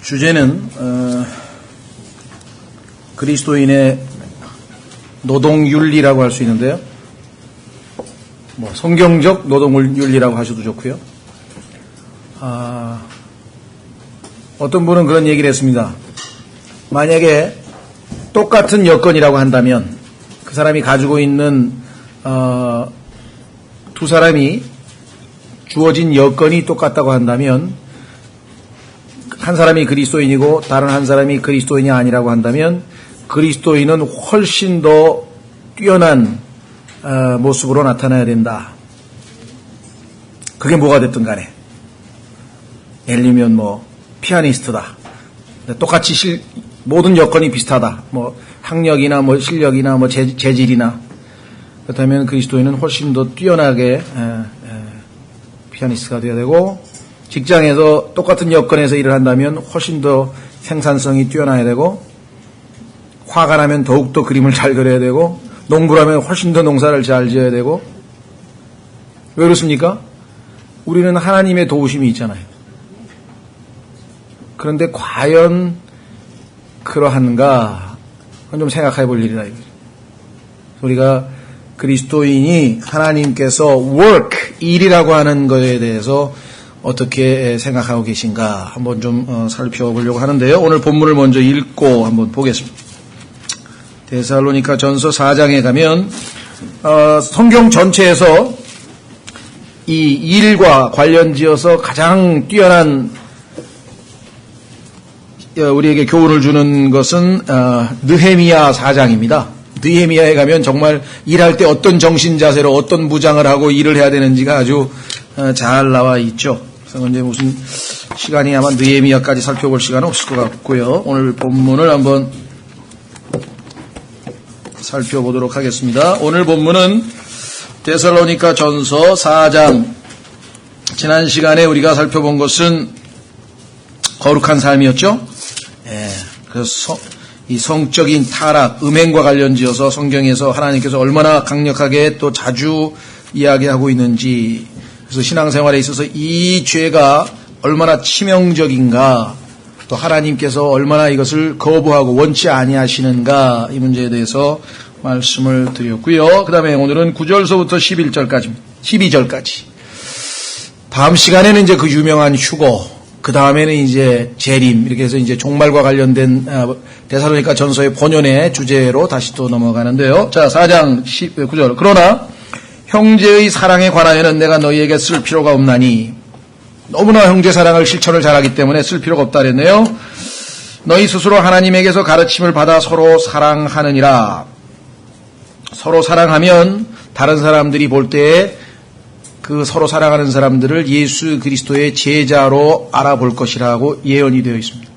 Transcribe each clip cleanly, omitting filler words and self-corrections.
주제는 그리스도인의 노동윤리라고 할 수 있는데요. 성경적 노동윤리라고 하셔도 좋고요. 어떤 분은 그런 얘기를 했습니다. 만약에 똑같은 여건이라고 한다면 그 사람이 가지고 있는 두 사람이 주어진 여건이 똑같다고 한다면 한 사람이 그리스도인이고 다른 한 사람이 그리스도인이 아니라고 한다면 그리스도인은 훨씬 더 뛰어난 모습으로 나타나야 된다. 그게 뭐가 됐든 간에 예를 들면 피아니스트다. 똑같이 모든 여건이 비슷하다. 학력이나 실력이나 재질이나 그렇다면 그리스도인은 훨씬 더 뛰어나게 피아니스트가 되어야 되고 직장에서 똑같은 여건에서 일을 한다면 훨씬 더 생산성이 뛰어나야 되고 화가 나면 더욱더 그림을 잘 그려야 되고 농부라면 훨씬 더 농사를 잘 지어야 되고 왜 그렇습니까? 우리는 하나님의 도우심이 있잖아요. 그런데 과연 그러한가? 그건 좀 생각해 볼 일이라 이거죠. 우리가 그리스도인이 하나님께서 work, 일이라고 하는 것에 대해서 어떻게 생각하고 계신가 한번 좀 살펴보려고 하는데요. 오늘 본문을 먼저 읽고 한번 보겠습니다. 데살로니가 전서 4장에 가면 성경 전체에서 이 일과 관련지어서 가장 뛰어난 우리에게 교훈을 주는 것은 느헤미야 4장입니다. 느헤미야에 가면 정말 일할 때 어떤 정신 자세로 어떤 무장을 하고 일을 해야 되는지가 아주 잘 나와 있죠. 그래서 이제 무슨 시간이 아마 느헤미야까지 살펴볼 시간은 없을 것 같고요. 오늘 본문을 한번 살펴보도록 하겠습니다. 오늘 본문은 데살로니가 전서 4장. 지난 시간에 우리가 살펴본 것은 거룩한 삶이었죠. 그래서 이 성적인 타락, 음행과 관련지어서 성경에서 하나님께서 얼마나 강력하게 또 자주 이야기하고 있는지, 그래서 신앙생활에 있어서 이 죄가 얼마나 치명적인가, 또 하나님께서 얼마나 이것을 거부하고 원치 아니하시는가, 이 문제에 대해서 말씀을 드렸고요. 그 다음에 오늘은 9절서부터 12절까지. 다음 시간에는 이제 그 유명한 휴거, 그 다음에는 이제 재림, 이렇게 해서 이제 종말과 관련된 데살로니가 전서의 본연의 주제로 다시 또 넘어가는데요. 자, 4장 9절. 그러나 형제의 사랑에 관하여는 내가 너희에게 쓸 필요가 없나니, 너무나 형제 사랑을 실천을 잘하기 때문에 쓸 필요가 없다 그랬네요. 너희 스스로 하나님에게서 가르침을 받아 서로 사랑하느니라. 서로 사랑하면 다른 사람들이 볼 때에 그 서로 사랑하는 사람들을 예수 그리스도의 제자로 알아볼 것이라고 예언이 되어 있습니다.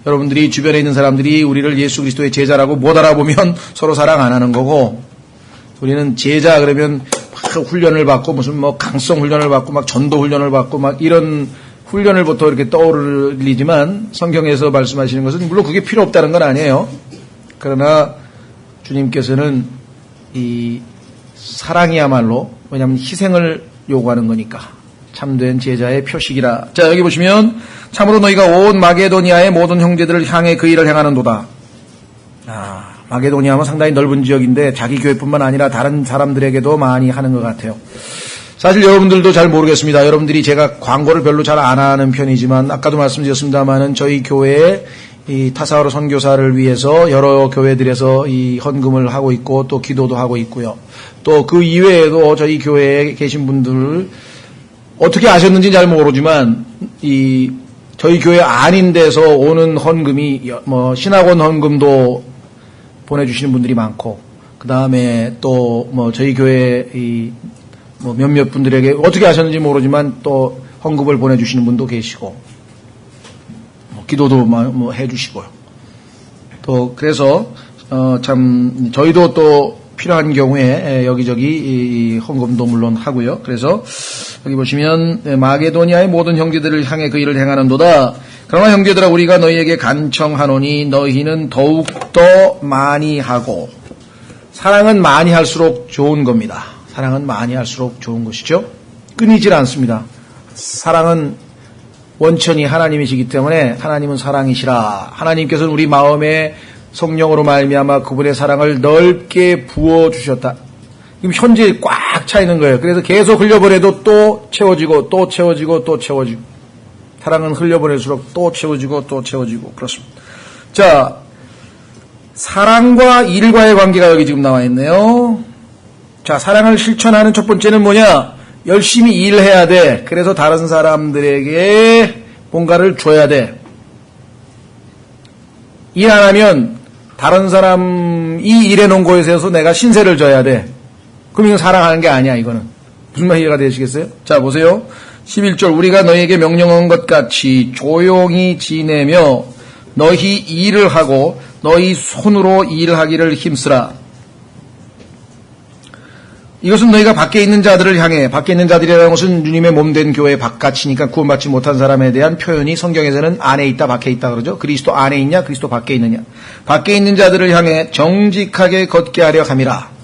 여러분들이 주변에 있는 사람들이 우리를 예수 그리스도의 제자라고 못 알아보면 서로 사랑 안 하는 거고, 우리는 제자 그러면 막 훈련을 받고 무슨 강성 훈련을 받고 막 전도 훈련을 받고 막 이런 훈련을 보통 이렇게 떠올리지만 성경에서 말씀하시는 것은 물론 그게 필요 없다는 건 아니에요. 그러나 주님께서는 이 사랑이야말로, 왜냐하면 희생을 요구하는 거니까 참된 제자의 표식이라. 자, 여기 보시면 참으로 너희가 온 마게도니아의 모든 형제들을 향해 그 일을 행하는도다. 마게도니아는 상당히 넓은 지역인데 자기 교회뿐만 아니라 다른 사람들에게도 많이 하는 것 같아요. 사실 여러분들도 잘 모르겠습니다. 여러분들이 제가 광고를 별로 잘 안 하는 편이지만 아까도 말씀드렸습니다마는 저희 교회에 이 타사로 선교사를 위해서 여러 교회들에서 이 헌금을 하고 있고 또 기도도 하고 있고요. 또 그 이외에도 저희 교회에 계신 분들 어떻게 아셨는지 잘 모르지만 이 저희 교회 아닌 데서 오는 헌금이 신학원 헌금도 보내주시는 분들이 많고, 그 다음에 또 저희 교회 이 몇몇 분들에게 어떻게 아셨는지 모르지만 또 헌금을 보내주시는 분도 계시고, 기도도 해주시고요. 또 그래서 참 저희도 또 필요한 경우에 여기저기 헌금도 물론 하고요. 그래서 여기 보시면 마게도니아의 모든 형제들을 향해 그 일을 행하는도다. 그러나 형제들아 우리가 너희에게 간청하노니 너희는 더욱더 많이 하고. 사랑은 많이 할수록 좋은 겁니다. 사랑은 많이 할수록 좋은 것이죠. 끊이질 않습니다. 사랑은 원천이 하나님이시기 때문에 하나님은 사랑이시라. 하나님께서는 우리 마음에 성령으로 말미암아 그분의 사랑을 넓게 부어주셨다. 지금 현재 꽉 차 있는 거예요. 그래서 계속 흘려보내도 또 채워지고 또 채워지고 또 채워지고, 사랑은 흘려보낼수록 또 채워지고 또 채워지고 그렇습니다. 자, 사랑과 일과의 관계가 여기 지금 나와 있네요. 자, 사랑을 실천하는 첫 번째는 뭐냐? 열심히 일해야 돼. 그래서 다른 사람들에게 뭔가를 줘야 돼. 일 안 하면 다른 사람이 일해놓은 거에 대해서 내가 신세를 져야 돼. 그럼 이건 사랑하는 게 아니야, 이거는. 무슨 말 이해가 되시겠어요? 자, 보세요. 11절, 우리가 너희에게 명령한 것 같이 조용히 지내며 너희 일을 하고 너희 손으로 일하기를 힘쓰라. 이것은 너희가 밖에 있는 자들을 향해, 밖에 있는 자들이라는 것은 주님의 몸된 교회 바깥이니까 구원받지 못한 사람에 대한 표현이 성경에서는 안에 있다 밖에 있다 그러죠. 그리스도 안에 있냐 그리스도 밖에 있느냐. 밖에 있는 자들을 향해 정직하게 걷게 하려 함이라.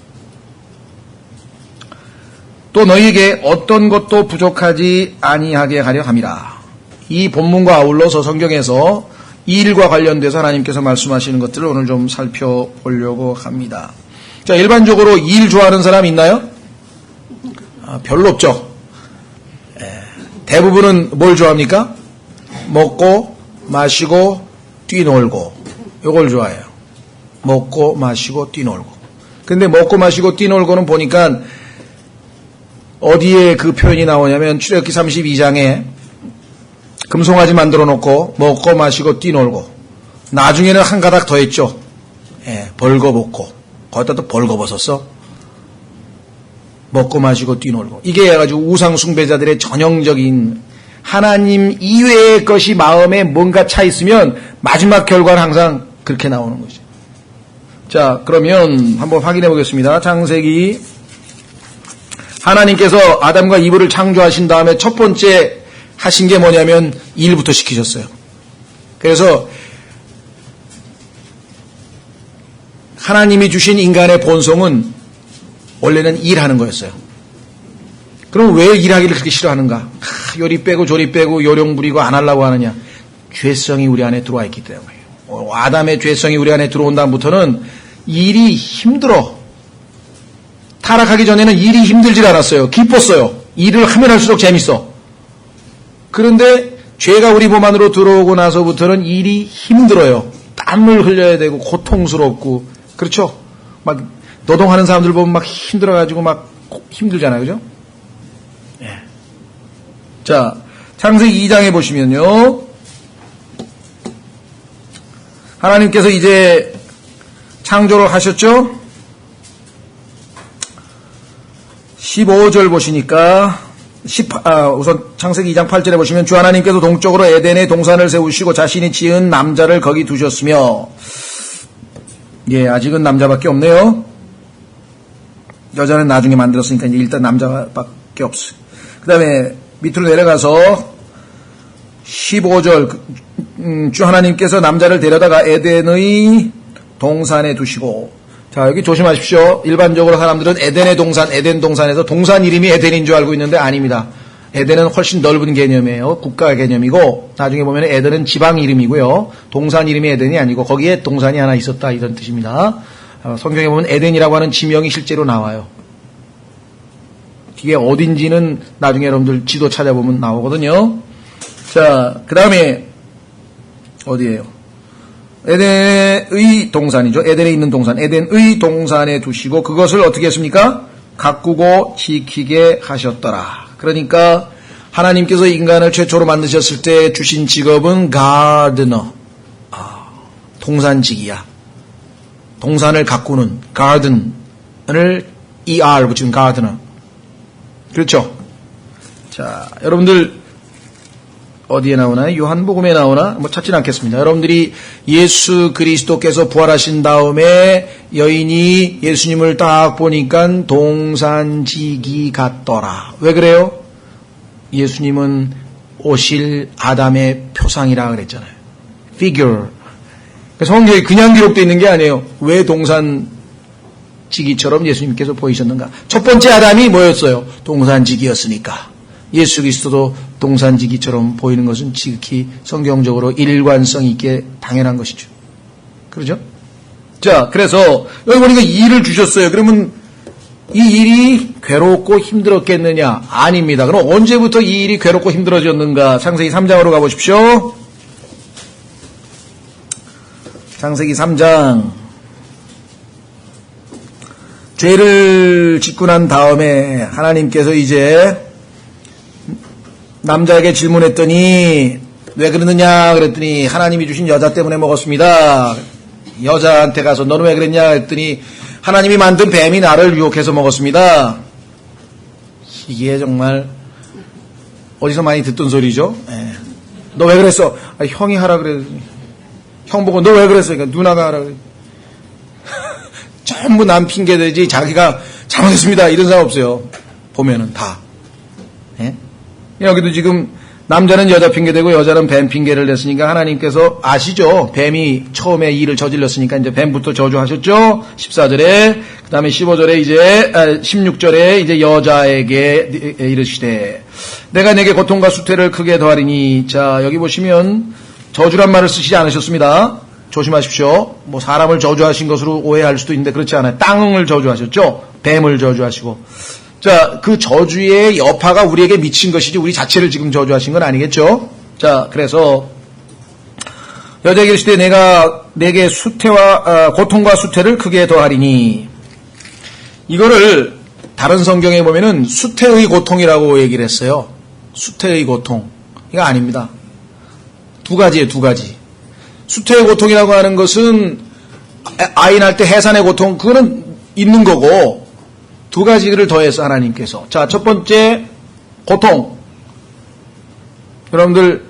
또 너희에게 어떤 것도 부족하지 아니하게 하려 함이라. 이 본문과 아울러서 성경에서 이 일과 관련돼서 하나님께서 말씀하시는 것들을 오늘 좀 살펴보려고 합니다. 자, 일반적으로 일 좋아하는 사람 있나요? 별로 없죠. 대부분은 뭘 좋아합니까? 먹고 마시고 뛰놀고, 이걸 좋아해요. 먹고 마시고 뛰놀고. 근데 먹고 마시고 뛰놀고는 보니까 어디에 그 표현이 나오냐면 출애굽기 32장에 금송아지 만들어 놓고 먹고 마시고 뛰놀고, 나중에는 한 가닥 더 했죠. 벌거벗고, 거기다 또 벌거벗었어. 먹고 마시고 뛰놀고. 이게 해가지고 우상 숭배자들의 전형적인, 하나님 이외의 것이 마음에 뭔가 차 있으면 마지막 결과는 항상 그렇게 나오는 거죠. 자, 그러면 한번 확인해 보겠습니다. 창세기, 하나님께서 아담과 이브를 창조하신 다음에 첫 번째 하신 게 뭐냐면 일부터 시키셨어요. 그래서 하나님이 주신 인간의 본성은 원래는 일하는 거였어요. 그럼 왜 일하기를 그렇게 싫어하는가? 요리 빼고 조리 빼고 요령 부리고 안 하려고 하느냐? 죄성이 우리 안에 들어와 있기 때문이에요. 아담의 죄성이 우리 안에 들어온 다음부터는 일이 힘들어. 타락하기 전에는 일이 힘들질 않았어요. 기뻤어요. 일을 하면 할수록 재밌어. 그런데 죄가 우리 몸 안으로 들어오고 나서부터는 일이 힘들어요. 땀을 흘려야 되고 고통스럽고, 그렇죠? 막 노동하는 사람들 보면 막 힘들어가지고 막 힘들잖아요, 그죠? 예. 자, 창세기 2장에 보시면요, 하나님께서 이제 창조를 하셨죠? 15절 보시니까, 우선 창세기 2장 8절에 보시면 주 하나님께서 동쪽으로 에덴에 동산을 세우시고 자신이 지은 남자를 거기 두셨으며, 예, 아직은 남자밖에 없네요. 여자는 나중에 만들었으니까 이제 일단 남자밖에 없어요. 그 다음에 밑으로 내려가서 15절, 주 하나님께서 남자를 데려다가 에덴의 동산에 두시고, 자, 여기 조심하십시오. 일반적으로 사람들은 에덴의 동산, 에덴 동산에서 동산 이름이 에덴인 줄 알고 있는데 아닙니다. 에덴은 훨씬 넓은 개념이에요. 국가 개념이고, 나중에 보면 에덴은 지방 이름이고요. 동산 이름이 에덴이 아니고 거기에 동산이 하나 있었다, 이런 뜻입니다. 성경에 보면 에덴이라고 하는 지명이 실제로 나와요. 이게 어딘지는 나중에 여러분들 지도 찾아보면 나오거든요. 자, 그 다음에 어디예요? 에덴의 동산이죠. 에덴에 있는 동산, 에덴의 동산에 두시고 그것을 어떻게 했습니까? 가꾸고 지키게 하셨더라. 그러니까 하나님께서 인간을 최초로 만드셨을 때 주신 직업은 가드너, 동산직이야. 동산을 가꾸는, 가든을 ER 붙인 가드너. 그렇죠? 자, 여러분들 어디에 나오나요? 요한복음에 나오나? 뭐 찾지는 않겠습니다. 여러분들이 예수 그리스도께서 부활하신 다음에 여인이 예수님을 딱 보니까 동산지기 같더라. 왜 그래요? 예수님은 오실 아담의 표상이라 그랬잖아요. figure. 성경에 그냥 기록되어 있는 게 아니에요. 왜 동산지기처럼 예수님께서 보이셨는가? 첫 번째 아담이 뭐였어요? 동산지기였으니까. 예수 그리스도도 동산지기처럼 보이는 것은 지극히 성경적으로 일관성 있게 당연한 것이죠. 그렇죠? 자, 그래서 여기 보니까 일을 주셨어요. 그러면 이 일이 괴롭고 힘들었겠느냐? 아닙니다. 그럼 언제부터 이 일이 괴롭고 힘들어졌는가? 창세기 3장으로 가보십시오. 창세기 3장. 죄를 짓고 난 다음에 하나님께서 이제 남자에게 질문했더니 왜 그러느냐 그랬더니 하나님이 주신 여자 때문에 먹었습니다. 여자한테 가서 너는 왜 그랬냐 했더니 하나님이 만든 뱀이 나를 유혹해서 먹었습니다. 이게 정말 어디서 많이 듣던 소리죠. 너 왜 그랬어? 형이 하라 그래. 형 보고 너 왜 그랬어? 그러니까 누나가 하라 그래. 전부 남 핑계대지 자기가 잘못했습니다 이런 사람 없어요. 보면은 다. 여기도 지금 남자는 여자 핑계대고 여자는 뱀 핑계를 냈으니까 하나님께서 아시죠? 뱀이 처음에 일을 저질렀으니까 이제 뱀부터 저주하셨죠? 14절에 그 다음에 15절에 이제 16절에 이제 여자에게 이르시되 내가 내게 고통과 수태를 크게 더하리니. 자, 여기 보시면 저주란 말을 쓰시지 않으셨습니다. 조심하십시오. 뭐 사람을 저주하신 것으로 오해할 수도 있는데 그렇지 않아요. 땅을 저주하셨죠. 뱀을 저주하시고. 자, 그 저주의 여파가 우리에게 미친 것이지 우리 자체를 지금 저주하신 건 아니겠죠. 자, 그래서 여자에게 이르시되 내가 내게 수태와 고통과 수태를 크게 더하리니. 이거를 다른 성경에 보면은 수태의 고통이라고 얘기를 했어요. 수태의 고통. 이거 아닙니다. 두 가지예요, 두 가지. 수태의 고통이라고 하는 것은 아이 낳을 때 해산의 고통, 그거는 있는 거고, 두 가지를 더해서 하나님께서. 자, 첫 번째, 고통. 여러분들,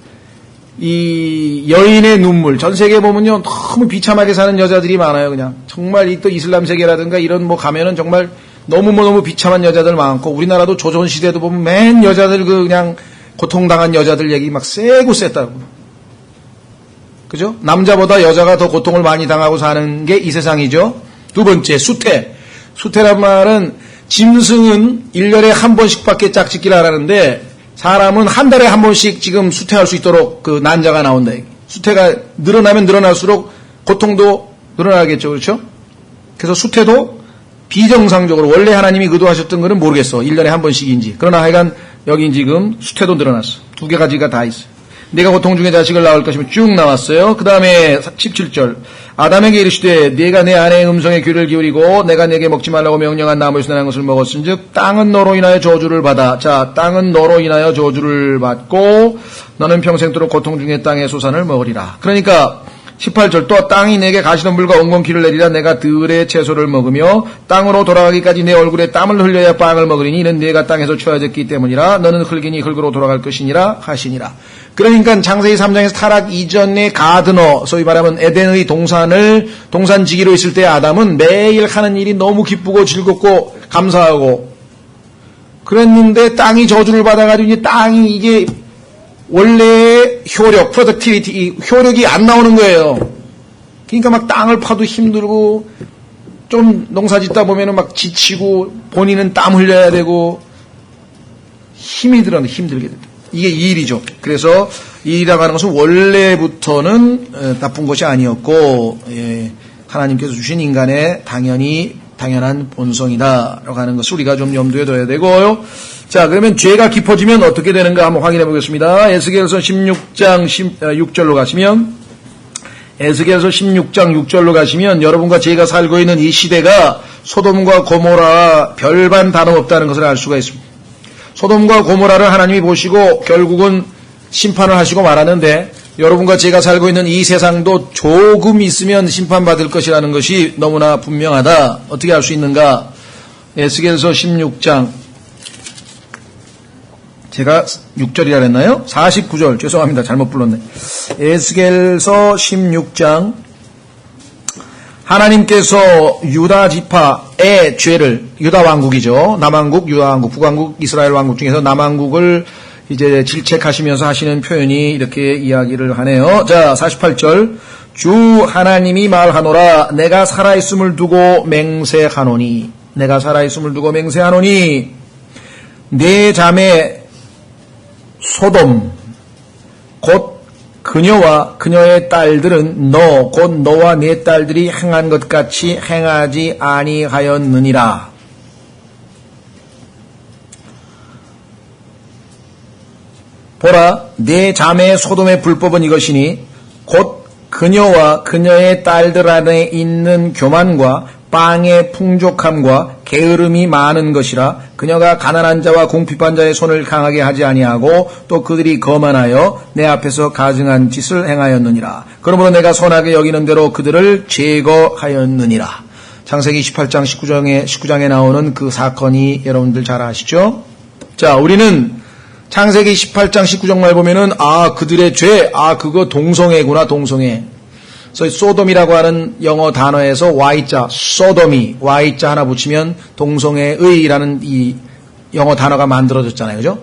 이 여인의 눈물, 전 세계에 보면요, 너무 비참하게 사는 여자들이 많아요, 그냥. 정말 이 또 이슬람 세계라든가 이런 뭐 가면은 정말 너무 비참한 여자들 많고, 우리나라도 조선시대도 보면 맨 여자들 그냥 고통당한 여자들 얘기 막 세고 셌다고. 그죠? 남자보다 여자가 더 고통을 많이 당하고 사는 게 이 세상이죠. 두 번째, 수태. 수태란 말은 짐승은 1년에 한 번씩밖에 짝짓기를 안 하는데 사람은 한 달에 한 번씩 지금 수태할 수 있도록 그 난자가 나온다. 수태가 늘어나면 늘어날수록 고통도 늘어나겠죠. 그렇죠? 그래서 수태도 비정상적으로 원래 하나님이 의도하셨던 거는 모르겠어. 1년에 한 번씩인지. 그러나 하여간 여기 지금 수태도 늘어났어. 두 가지가 다 있어요. 내가 고통 중에 자식을 낳을 것이면 쭉 나왔어요. 그 다음에 17절 아담에게 이르시되 네가 내 아내의 음성에 귀를 기울이고 내가 내게 먹지 말라고 명령한 나무에서 나는 것을 먹었은즉 땅은 너로 인하여 저주를 받아. 자, 땅은 너로 인하여 저주를 받고 너는 평생도록 고통 중에 땅의 소산을 먹으리라. 그러니까 18절 또 땅이 내게 가시덤불과 엉겅퀴를 내리라. 내가 들의 채소를 먹으며 땅으로 돌아가기까지 내 얼굴에 땀을 흘려야 빵을 먹으리니 이는 네가 땅에서 취하였기 때문이라. 너는 흙이니 흙으로 돌아갈 것이니라 하시니라. 그러니까 창세기 3장에서 타락 이전의 가드너, 소위 말하면 에덴의 동산지기로 있을 때 아담은 매일 하는 일이 너무 기쁘고 즐겁고 감사하고 그랬는데 땅이 저주를 받아가지고 이제 땅이 이게 원래의 효력, productivity, 효력이 안 나오는 거예요. 그러니까 막 땅을 파도 힘들고 좀 농사 짓다 보면은 막 지치고 본인은 땀 흘려야 되고 힘이 들어도 힘들게 됩니다. 이게 이 일이죠. 그래서 이 일이라고 하는 것은 원래부터는 나쁜 것이 아니었고 하나님께서 주신 인간의 당연한 본성이다라고 하는 것을 우리가 좀 염두에 둬야 되고요. 자, 그러면 죄가 깊어지면 어떻게 되는가 한번 확인해 보겠습니다. 에스겔서 16장 6절로 가시면 에스겔서 16장 6절로 가시면 여러분과 제가 살고 있는 이 시대가 소돔과 고모라 별반 다름없다는 것을 알 수가 있습니다. 소돔과 고모라를 하나님이 보시고 결국은 심판을 하시고 말하는데 여러분과 제가 살고 있는 이 세상도 조금 있으면 심판받을 것이라는 것이 너무나 분명하다. 어떻게 알 수 있는가? 에스겔서 16장 제가 6절이라 했나요? 49절 죄송합니다. 잘못 불렀네. 에스겔서 16장 하나님께서 유다 지파의 죄를 유다 왕국이죠. 남왕국, 유다 왕국, 북왕국, 이스라엘 왕국 중에서 남왕국을 이제 질책하시면서 하시는 표현이 이렇게 이야기를 하네요. 자, 48절 주 하나님이 말하노라 내가 살아있음을 두고 맹세하노니 내가 살아있음을 두고 맹세하노니 내 자매 소돔 곧 그녀와 그녀의 딸들은 너 곧 너와 네 딸들이 행한 것 같이 행하지 아니하였느니라. 보라, 네 자매의 소돔의 불법은 이것이니 곧 그녀와 그녀의 딸들 안에 있는 교만과 빵의 풍족함과 게으름이 많은 것이라. 그녀가 가난한 자와 궁핍한 자의 손을 강하게 하지 아니하고 또 그들이 거만하여 내 앞에서 가증한 짓을 행하였느니라. 그러므로 내가 선하게 여기는 대로 그들을 제거하였느니라. 창세기 18장 19장에 나오는 그 사건이 여러분들 잘 아시죠? 자, 우리는 창세기 18장 19장 말 보면은 그들의 죄, 그거 동성애구나, 동성애. 그래서 소돔이라고 하는 영어 단어에서 Y자, 소돔이 Y자 하나 붙이면 동성애의라는 이 영어 단어가 만들어졌잖아요. 그죠?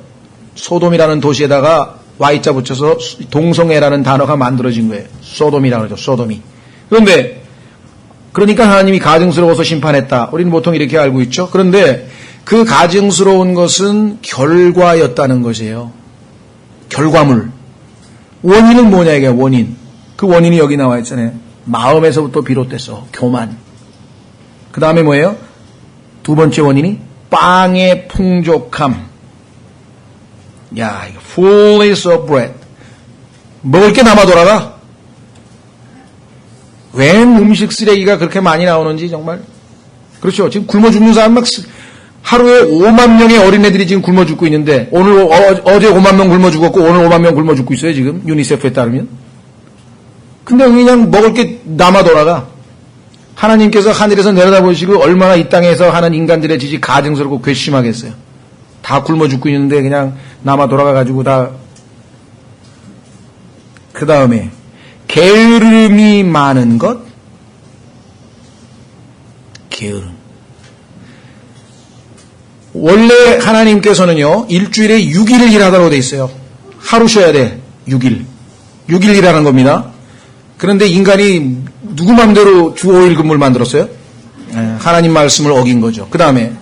소돔이라는 도시에다가 Y자 붙여서 동성애라는 단어가 만들어진 거예요. 소돔이라고 그러죠. 소돔이. 그런데 그러니까 하나님이 가증스러워서 심판했다. 우리는 보통 이렇게 알고 있죠. 그런데 그 가증스러운 것은 결과였다는 것이에요. 결과물. 원인은 뭐냐 이게 원인. 그 원인이 여기 나와 있잖아요. 마음에서부터 비롯됐어. 교만. 그 다음에 뭐예요? 두 번째 원인이 빵의 풍족함. 야, fullness of bread. 먹을 게 남아 돌아가. 웬 음식 쓰레기가 그렇게 많이 나오는지 정말. 그렇죠. 지금 굶어 죽는 사람 막 하루에 5만 명의 어린애들이 지금 굶어 죽고 있는데 오늘 어제 5만 명 굶어 죽었고 오늘 5만 명 굶어 죽고 있어요. 지금 유니세프에 따르면. 근데 그냥 먹을 게 남아 돌아가. 하나님께서 하늘에서 내려다보시고 얼마나 이 땅에서 하는 인간들의 짓이 가증스럽고 괘씸하겠어요. 다 굶어 죽고 있는데 그냥 남아 돌아가가지고 다. 그 다음에 게으름이 많은 것. 게으름. 원래 하나님께서는요 일주일에 6일을 일하도록 돼 있어요. 하루 쉬어야 돼. 6일. 6일 일하는 겁니다. 그런데 인간이 누구 맘대로 주 5일 근무를 만들었어요? 하나님 말씀을 어긴 거죠. 그 다음에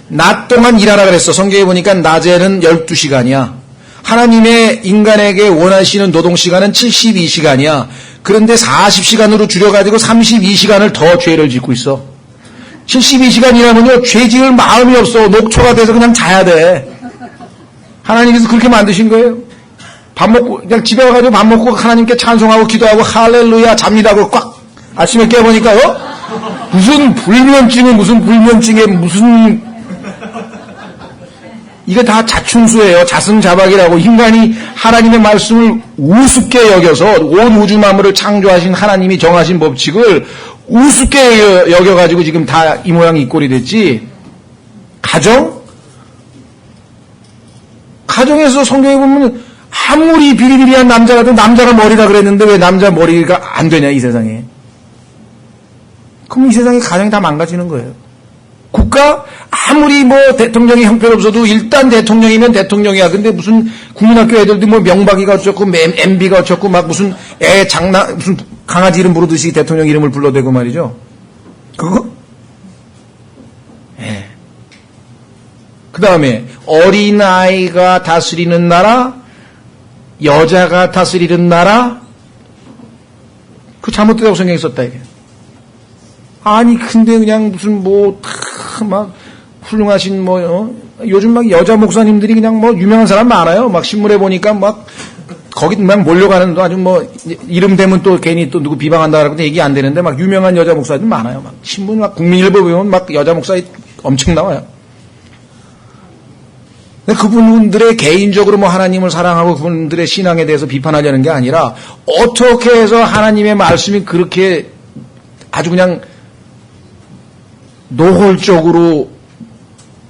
낮 동안 일하라 그랬어. 성경에 보니까 낮에는 12시간이야. 하나님의 인간에게 원하시는 노동시간은 72시간이야. 그런데 40시간으로 줄여가지고 32시간을 더 죄를 짓고 있어. 72시간 일하면요 죄 지을 마음이 없어. 녹초가 돼서 그냥 자야 돼. 하나님께서 그렇게 만드신 거예요. 밥 먹고 그냥 집에 와가지고 밥 먹고 하나님께 찬송하고 기도하고 할렐루야 잡니다 하고 꽉 아침에 깨보니까 무슨 불면증에 무슨 이게 다 자충수예요. 자승자박이라고. 인간이 하나님의 말씀을 우습게 여겨서 온 우주 만물을 창조하신 하나님이 정하신 법칙을 우습게 여겨가지고 지금 다 이 모양 이 꼴이 됐지. 가정에서 성경에 보면 아무리 비리비리한 남자가 도 남자가 머리라 그랬는데 왜 남자 머리가 안 되냐 이 세상에. 그럼 이 세상에 가정이 다 망가지는 거예요. 국가 아무리 뭐 대통령이 형편없어도 일단 대통령이면 대통령이야. 근데 무슨 국민학교 애들도 뭐 명박이가 어쩌고 MB가 어쩌고 막 무슨 무슨 강아지 이름 부르듯이 대통령 이름을 불러대고 말이죠. 그거? 예. 그 다음에 어린아이가 다스리는 나라, 여자가 다스리는 나라, 그 잘못됐다고 성경에 썼다 이게. 아니 근데 그냥 무슨 막 훌륭하신 요즘 막 여자 목사님들이 그냥 유명한 사람 많아요. 막 신문에 보니까 막 거기 막 몰려가는 아주 이름 되면 또 괜히 또 누구 비방한다 그러고 얘기 안 되는데 막 유명한 여자 목사들 많아요. 막 신문 막 국민일보 보면 막 여자 목사 엄청 나와요. 근데 그분들의 개인적으로 하나님을 사랑하고 그분들의 신앙에 대해서 비판하려는 게 아니라 어떻게 해서 하나님의 말씀이 그렇게 아주 그냥 노골적으로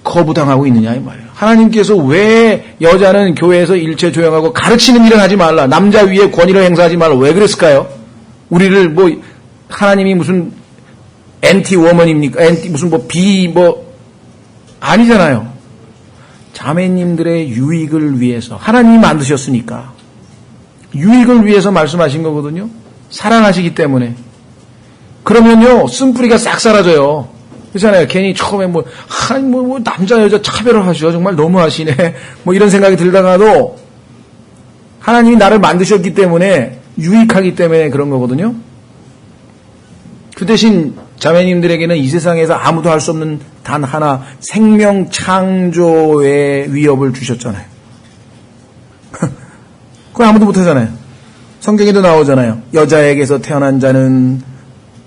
거부당하고 있느냐 이 말이에요. 하나님께서 왜 여자는 교회에서 일체 조용하고 가르치는 일은 하지 말라. 남자 위에 권위를 행사하지 말라. 왜 그랬을까요? 우리를 하나님이 무슨 엔티 워먼입니까? 무슨 아니잖아요. 자매님들의 유익을 위해서 하나님이 만드셨으니까 유익을 위해서 말씀하신 거거든요. 사랑하시기 때문에. 그러면요 쓴뿌리가 싹 사라져요. 그렇잖아요. 괜히 처음에 하나님 남자 여자 차별을 하셔. 정말 너무하시네. 이런 생각이 들다가도 하나님이 나를 만드셨기 때문에 유익하기 때문에 그런 거거든요. 그 대신 자매님들에게는 이 세상에서 아무도 할 수 없는 단 하나 생명 창조의 위협을 주셨잖아요. 그건 아무도 못하잖아요. 성경에도 나오잖아요. 여자에게서 태어난 자는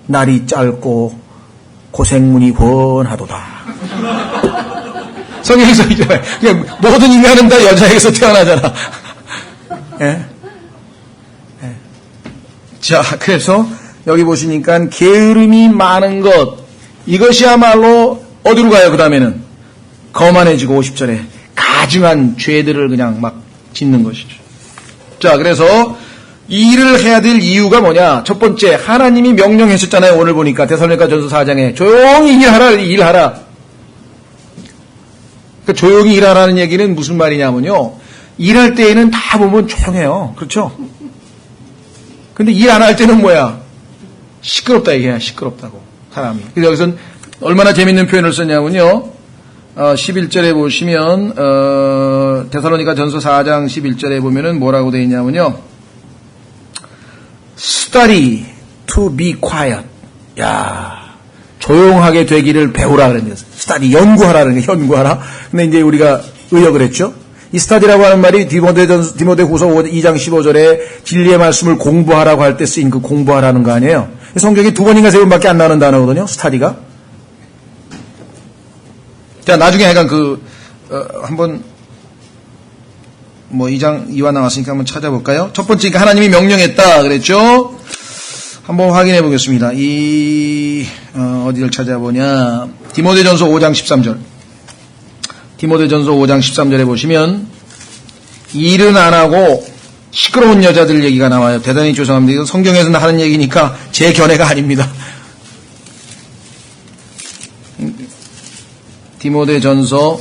날이 짧고 고생문이 권하도다. 성경에서 있잖아요. 모든 인간은 다 여자에게서 태어나잖아. 예? 예. 자, 그래서 여기 보시니까 게으름이 많은 것, 이것이야말로 어디로 가요? 그 다음에는 거만해지고 50절에 가증한 죄들을 그냥 막 짓는 것이죠. 자, 그래서 이 일을 해야 될 이유가 뭐냐? 첫 번째, 하나님이 명령하셨잖아요. 오늘 보니까 데살로니가전서 4장에 조용히 일하라. 그러니까 조용히 일하라는 얘기는 무슨 말이냐면요, 일할 때에는 다 보면 조용해요. 그렇죠? 근데 일 안 할 때는 뭐야? 시끄럽다, 이게. 시끄럽다고, 사람이. 그래서 여기서는 얼마나 재밌는 표현을 썼냐면요, 11절에 보시면, 데살로니가전서 4장 11절에 보면은 뭐라고 되어 있냐면요, study to be quiet. 야, 조용하게 되기를 배우라 그랬는데, study, 연구하라는 게, 연구하라. 근데 이제 우리가 의역을 했죠. 이 스타디라고 하는 말이 디모데후서 2장 15절에 진리의 말씀을 공부하라고 할 때 쓰인 그 공부하라는 거 아니에요. 성경이 2번인가 3번밖에 안 나오는 단어거든요. 스타디가. 자, 나중에 약간 한번 2와 나왔으니까 한번 찾아볼까요? 첫 번째, 그러니까 하나님이 명령했다 그랬죠. 한번 확인해 보겠습니다. 어디를 찾아보냐. 디모데전서 5장 13절. 디모데전서 5장 13절에 보시면 일은 안 하고 시끄러운 여자들 얘기가 나와요. 대단히 죄송합니다. 이건 성경에서 하는 얘기니까 제 견해가 아닙니다. 디모데전서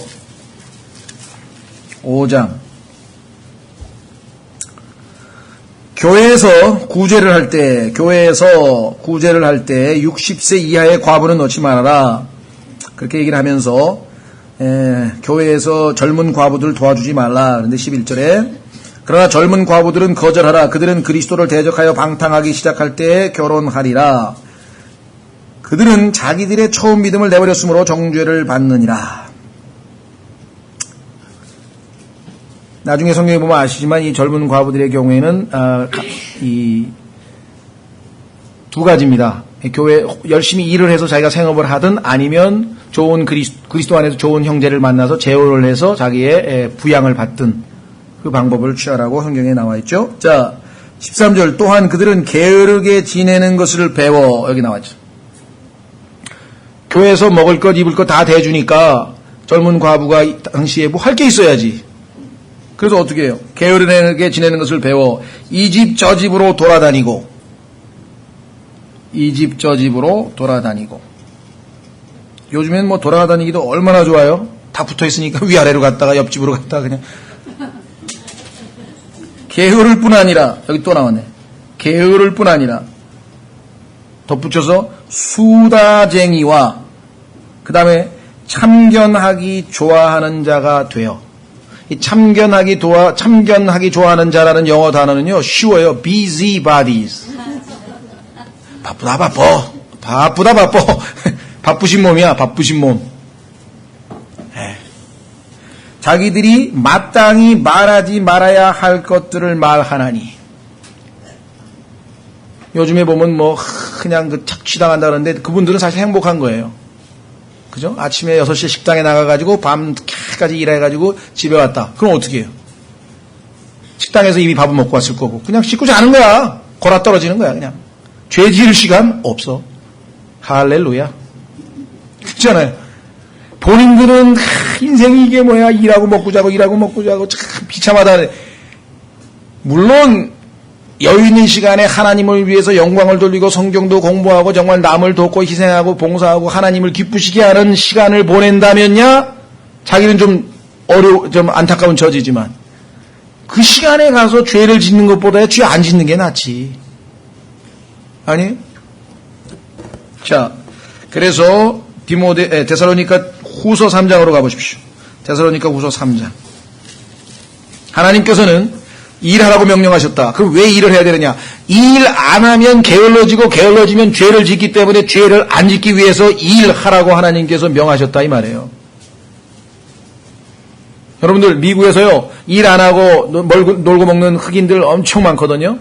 5장. 교회에서 구제를 할 때 60세 이하의 과부는 넣지 말아라. 그렇게 얘기를 하면서 교회에서 젊은 과부들 도와주지 말라. 그런데 11절에 그러나 젊은 과부들은 거절하라. 그들은 그리스도를 대적하여 방탕하기 시작할 때에 결혼하리라. 그들은 자기들의 처음 믿음을 내버렸으므로 정죄를 받느니라. 나중에 성경에 보면 아시지만 이 젊은 과부들의 경우에는 이 두 가지입니다. 교회 열심히 일을 해서 자기가 생업을 하든 아니면 좋은 그리스도 안에서 좋은 형제를 만나서 재혼을 해서 자기의 부양을 받든 그 방법을 취하라고 성경에 나와 있죠. 자, 13절 또한 그들은 게으르게 지내는 것을 배워. 여기 나와 있죠. 교회에서 먹을 것 입을 것 다 대주니까 젊은 과부가 당시에 뭐 할 게 있어야지. 그래서 어떻게 해요? 게으르게 지내는 것을 배워 이 집 저 집으로 돌아다니고 이 집 저 집으로 돌아다니고. 요즘엔 뭐 돌아다니기도 얼마나 좋아요? 다 붙어 있으니까 위아래로 갔다가 옆집으로 갔다가 그냥. 게으를 뿐 아니라, 여기 또 나왔네. 게으를 뿐 아니라 덧붙여서 수다쟁이와 그 다음에 참견하기 좋아하는 자가 되어. 이 참견하기 좋아하는 자라는 영어 단어는요, 쉬워요. busybodies. 바쁘다. 바쁘신 몸이야, 바쁘신 몸. 자기들이 마땅히 말하지 말아야 할 것들을 말하나니. 요즘에 보면 뭐, 그냥 착취당한다 그러는데 그분들은 사실 행복한 거예요. 그죠? 아침에 6시에 식당에 나가가지고 밤까지 일해가지고 집에 왔다. 그럼 어떻게 해요? 식당에서 이미 밥을 먹고 왔을 거고. 그냥 씻고 자는 거야. 골아 떨어지는 거야, 그냥. 죄 지을 시간 없어. 할렐루야. 그렇잖아요. 본인들은 인생이 이게 뭐야, 일하고 먹고 자고 참 비참하다. 물론 여유 있는 시간에 하나님을 위해서 영광을 돌리고 성경도 공부하고 정말 남을 돕고 희생하고 봉사하고 하나님을 기쁘시게 하는 시간을 보낸다면야 자기는 좀 안타까운 처지지만 그 시간에 가서 죄를 짓는 것보다 죄 안 짓는 게 낫지. 아니? 자, 그래서 데살로니가 후서 3장으로 가보십시오. 데살로니가 후서 3장. 하나님께서는 일하라고 명령하셨다. 그럼 왜 일을 해야 되느냐? 일 안 하면 게을러지고 게을러지면 죄를 짓기 때문에 죄를 안 짓기 위해서 일하라고 하나님께서 명하셨다 이 말이에요. 여러분들 미국에서요 일 안 하고 놀고 먹는 흑인들 엄청 많거든요.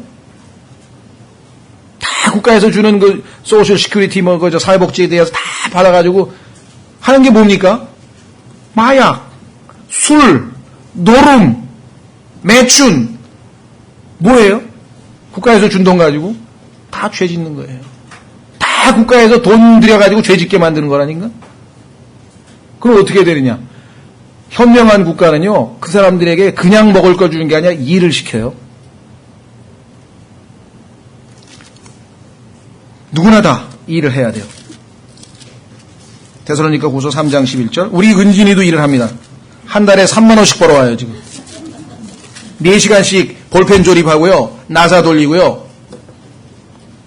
다 국가에서 주는 그 소셜 시큐리티 뭐 그 사회복지에 대해서 다 받아가지고 하는 게 뭡니까? 마약, 술, 노름, 매춘 뭐예요? 국가에서 준 돈 가지고 다 죄 짓는 거예요. 다 국가에서 돈 들여가지고 죄 짓게 만드는 거라니까? 그럼 어떻게 되느냐? 현명한 국가는요, 그 사람들에게 그냥 먹을 거 주는 게 아니라 일을 시켜요. 누구나 다 일을 해야 돼요. 데살로니가 후서 3장 11절. 우리 은진이도 일을 합니다. 한 달에 3만 원씩 벌어와요, 지금. 4시간씩 볼펜 조립하고요, 나사 돌리고요.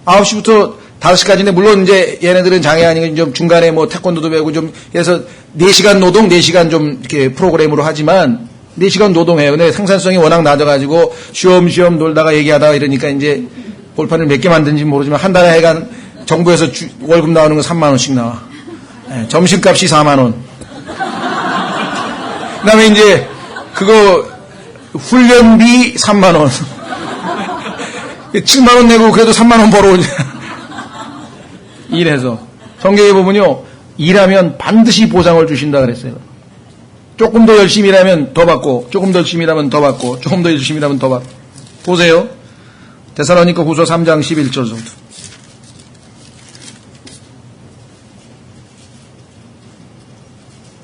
9시부터 5시까지인데, 물론 이제 얘네들은 장애 아니고 좀 중간에 뭐 태권도도 배우고 좀 해서 4시간 노동, 4시간 좀 이렇게 프로그램으로 하지만 4시간 노동해요. 근데 생산성이 워낙 낮아가지고 쉬엄쉬엄 놀다가 얘기하다가 이러니까 이제 볼펜을 몇 개 만든지 모르지만 한 달에 하여간 정부에서 월급 나오는 거 3만 원씩 나와. 네, 점심값이 4만 원. 그 다음에 이제 그거 훈련비 3만 원. 7만 원 내고 그래도 3만 원 벌어오냐. 일해서. 성경에 보면요. 일하면 반드시 보상을 주신다 그랬어요. 조금 더 열심히 일하면 더 받고, 조금 더 열심히 일하면 더 받고, 조금 더 열심히 일하면 더 받고. 보세요. 데살로니가 후서 3장 11절 정도.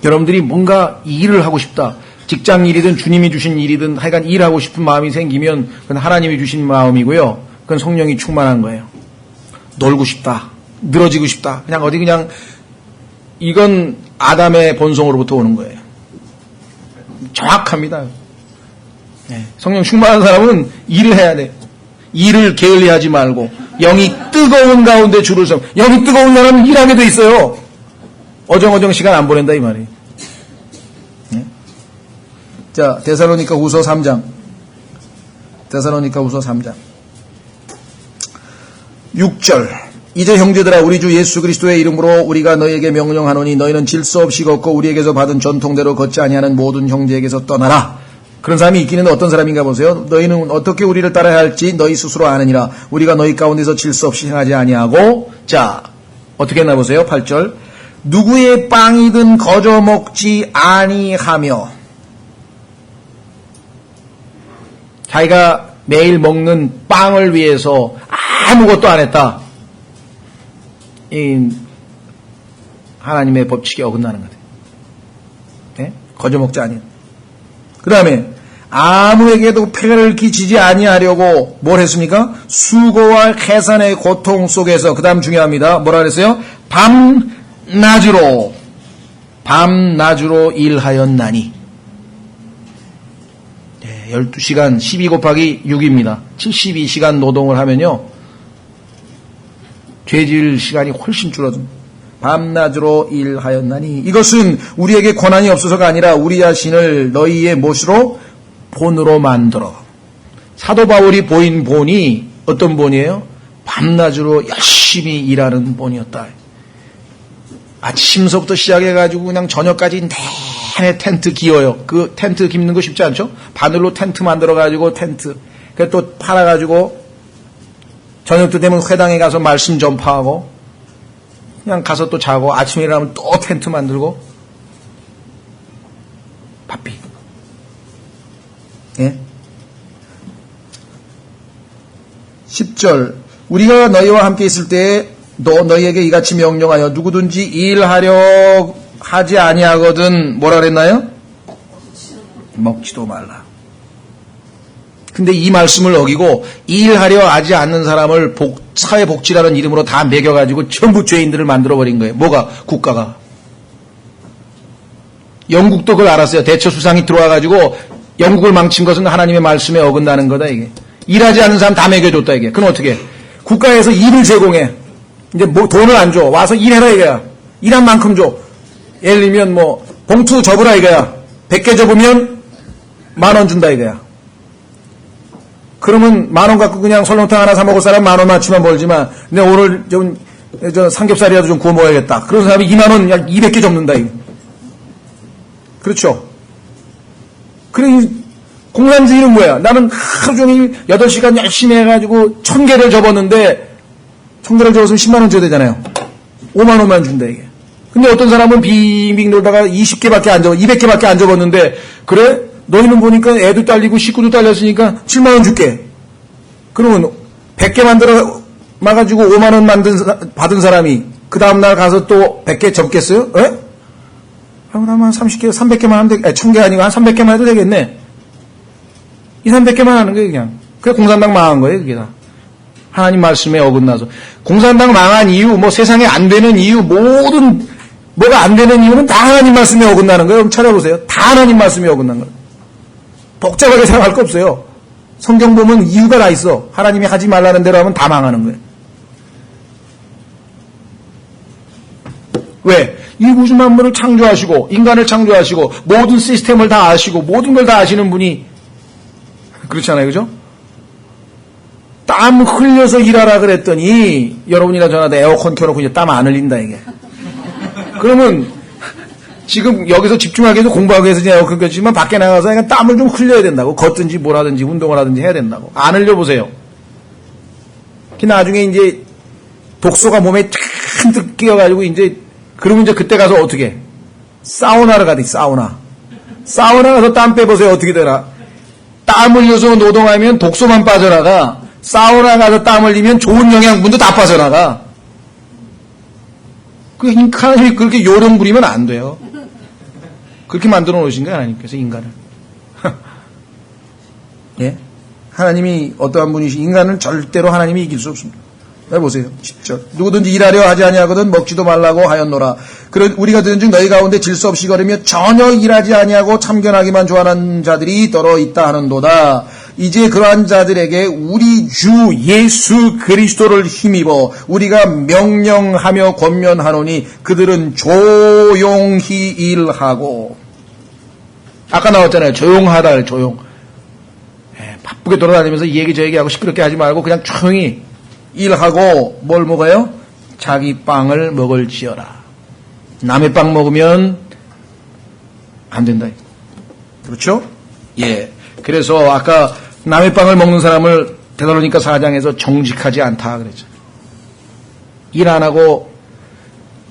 여러분들이 뭔가 일을 하고 싶다. 직장 일이든 주님이 주신 일이든 하여간 일하고 싶은 마음이 생기면 그건 하나님이 주신 마음이고요. 그건 성령이 충만한 거예요. 놀고 싶다. 늘어지고 싶다. 그냥 어디 그냥 이건 아담의 본성으로부터 오는 거예요. 정확합니다. 네. 성령 충만한 사람은 일을 해야 돼요. 일을 게을리하지 말고 영이 뜨거운 가운데 주를 서 영이 뜨거운 사람은 일하게 돼 있어요. 어정어정 시간 안 보낸다 이 말이에요. 네? 자, 데살로니가 후서 3장. 데살로니가 후서 3장. 6절. 이제 형제들아 우리 주 예수 그리스도의 이름으로 우리가 너희에게 명령하노니 너희는 질서 없이 걷고 우리에게서 받은 전통대로 걷지 아니하는 모든 형제에게서 떠나라. 그런 사람이 있기는 어떤 사람인가 보세요. 너희는 어떻게 우리를 따라야 할지 너희 스스로 아느니라. 우리가 너희 가운데서 질서 없이 행하지 아니하고. 자, 어떻게 했나 보세요. 8절. 누구의 빵이든 거저 먹지 아니하며. 자기가 매일 먹는 빵을 위해서 아무것도 안 했다. 이 하나님의 법칙에 어긋나는 거예요. 네? 거저 먹지 아니하며. 그 다음에 아무에게도 폐를 끼치지 아니하려고 뭘 했습니까? 수고와 해산의 고통 속에서. 그 다음 중요합니다. 뭐라 그랬어요? 밤낮으로 일하였나니. 네, 12시간 12 곱하기 6입니다. 72시간 노동을 하면요 죄질 시간이 훨씬 줄어듭니다. 밤낮으로 일하였나니. 이것은 우리에게 권한이 없어서가 아니라 우리 자신을 너희의 못으로 본으로 만들어. 사도 바울이 보인 본이 어떤 본이에요? 밤낮으로 열심히 일하는 본이었다. 아침서부터 시작해가지고 그냥 저녁까지 내내 텐트 기어요. 그 텐트 깁는 거 쉽지 않죠? 바늘로 텐트 만들어가지고 텐트. 그래서 또 팔아가지고 저녁 때 되면 회당에 가서 말씀 전파하고 그냥 가서 또 자고 아침에 일어나면 또 텐트 만들고 바삐. 예? 10절 우리가 너희와 함께 있을 때에 너희에게 이같이 명령하여 누구든지 일하려 하지 아니하거든 뭐라 그랬나요? 먹지도 말라. 근데 이 말씀을 어기고 일하려 하지 않는 사람을 사회복지라는 이름으로 다 매겨가지고 전부 죄인들을 만들어버린 거예요. 뭐가? 국가가. 영국도 그걸 알았어요. 대처수상이 들어와가지고 영국을 망친 것은 하나님의 말씀에 어긋나는 거다 이게. 일하지 않는 사람 다 매겨줬다 이게. 그건 어떻게? 국가에서 일을 제공해. 이제 뭐 돈을 안 줘. 와서 일해라 이거야. 일한 만큼 줘. 예를 들면 뭐 봉투 접으라 이거야. 100개 접으면 10,000원 준다 이거야. 그러면 10,000원 갖고 그냥 설렁탕 하나 사 먹을 사람 10,000원 맞추면 벌지만, 근데 오늘 저 삼겹살이라도 좀 구워 먹어야겠다. 그런 사람이 20,000원 약 200개 접는다, 이거. 그렇죠? 그래, 공산주의는 뭐야? 나는 하루 종일 8시간 열심히 해가지고 1,000개를 접었는데, 1,000개를 접었으면 10만원 줘야 되잖아요. 5만원만 준다, 이게. 근데 어떤 사람은 빙빙 돌다가 20개밖에 안 접어, 200개밖에 안 접었는데, 그래? 너희는 보니까 애도 딸리고 식구도 딸렸으니까 7만원 줄게. 그러면 100개 만들어 마가지고 5만원 받은 사람이 그 다음날 가서 또 100개 접겠어요? 에? 그러면 한 30개, 300개만 하면 1000개 아니고 한 300개만 해도 되겠네. 300개만 하는 거예요, 그냥. 그래, 공산당 망한 거예요, 그게 다. 하나님 말씀에 어긋나서. 공산당 망한 이유, 뭐 세상에 안 되는 이유, 모든, 뭐가 안 되는 이유는 다 하나님 말씀에 어긋나는 거예요. 그럼 찾아보세요. 다 하나님 말씀에 어긋난 거예요. 복잡하게 생각할 거 없어요. 성경 보면 이유가 다 있어. 하나님이 하지 말라는 대로 하면 다 망하는 거예요. 왜? 이 우주 만물을 창조하시고, 인간을 창조하시고, 모든 시스템을 다 아시고, 모든 걸 다 아시는 분이, 그렇잖아요, 그죠? 땀 흘려서 일하라 그랬더니, 여러분이나 저나 에어컨 켜놓고 이제 땀 안 흘린다, 이게. 그러면, 지금 여기서 집중하기 위해서 공부하기 위해서 에어컨 켰지만 밖에 나가서 그냥 땀을 좀 흘려야 된다고. 걷든지 뭘 하든지 운동을 하든지 해야 된다고. 안 흘려보세요. 나중에 이제 독소가 몸에 잔뜩 끼어가지고 그러면 이제 그때 가서 어떻게 해? 사우나를 가든지 사우나 가서 땀 빼보세요. 어떻게 되나? 땀 흘려서 노동하면 독소만 빠져나가. 사우나 가서 땀 흘리면 좋은 영양분도 다 빠져나가. 그 인간이 그렇게 요령 부리면 안 돼요. 그렇게 만들어 놓으신 거예요, 하나님께서 인간을. 예? 하나님이 어떠한 분이시, 인간은 절대로 하나님이 이길 수 없습니다. 해보세요. 진짜. 누구든지 일하려 하지 아니하거든 먹지도 말라고 하였노라. 우리가 들은 중 너희 가운데 질수 없이 걸으며 전혀 일하지 아니하고 참견하기만 좋아하는 자들이 떨어 있다 하는도다. 이제 그러한 자들에게 우리 주 예수 그리스도를 힘입어 우리가 명령하며 권면하노니 그들은 조용히 일하고. 아까 나왔잖아요. 조용하다. 조용. 바쁘게 돌아다니면서 이 얘기 저 얘기하고 시끄럽게 하지 말고 그냥 조용히 일하고 뭘 먹어요? 자기 빵을 먹을지어라. 남의 빵 먹으면 안 된다. 그렇죠? 예. 그래서 아까 남의 빵을 먹는 사람을 데살로니가 4장에서 정직하지 않다 그랬죠. 일 안 하고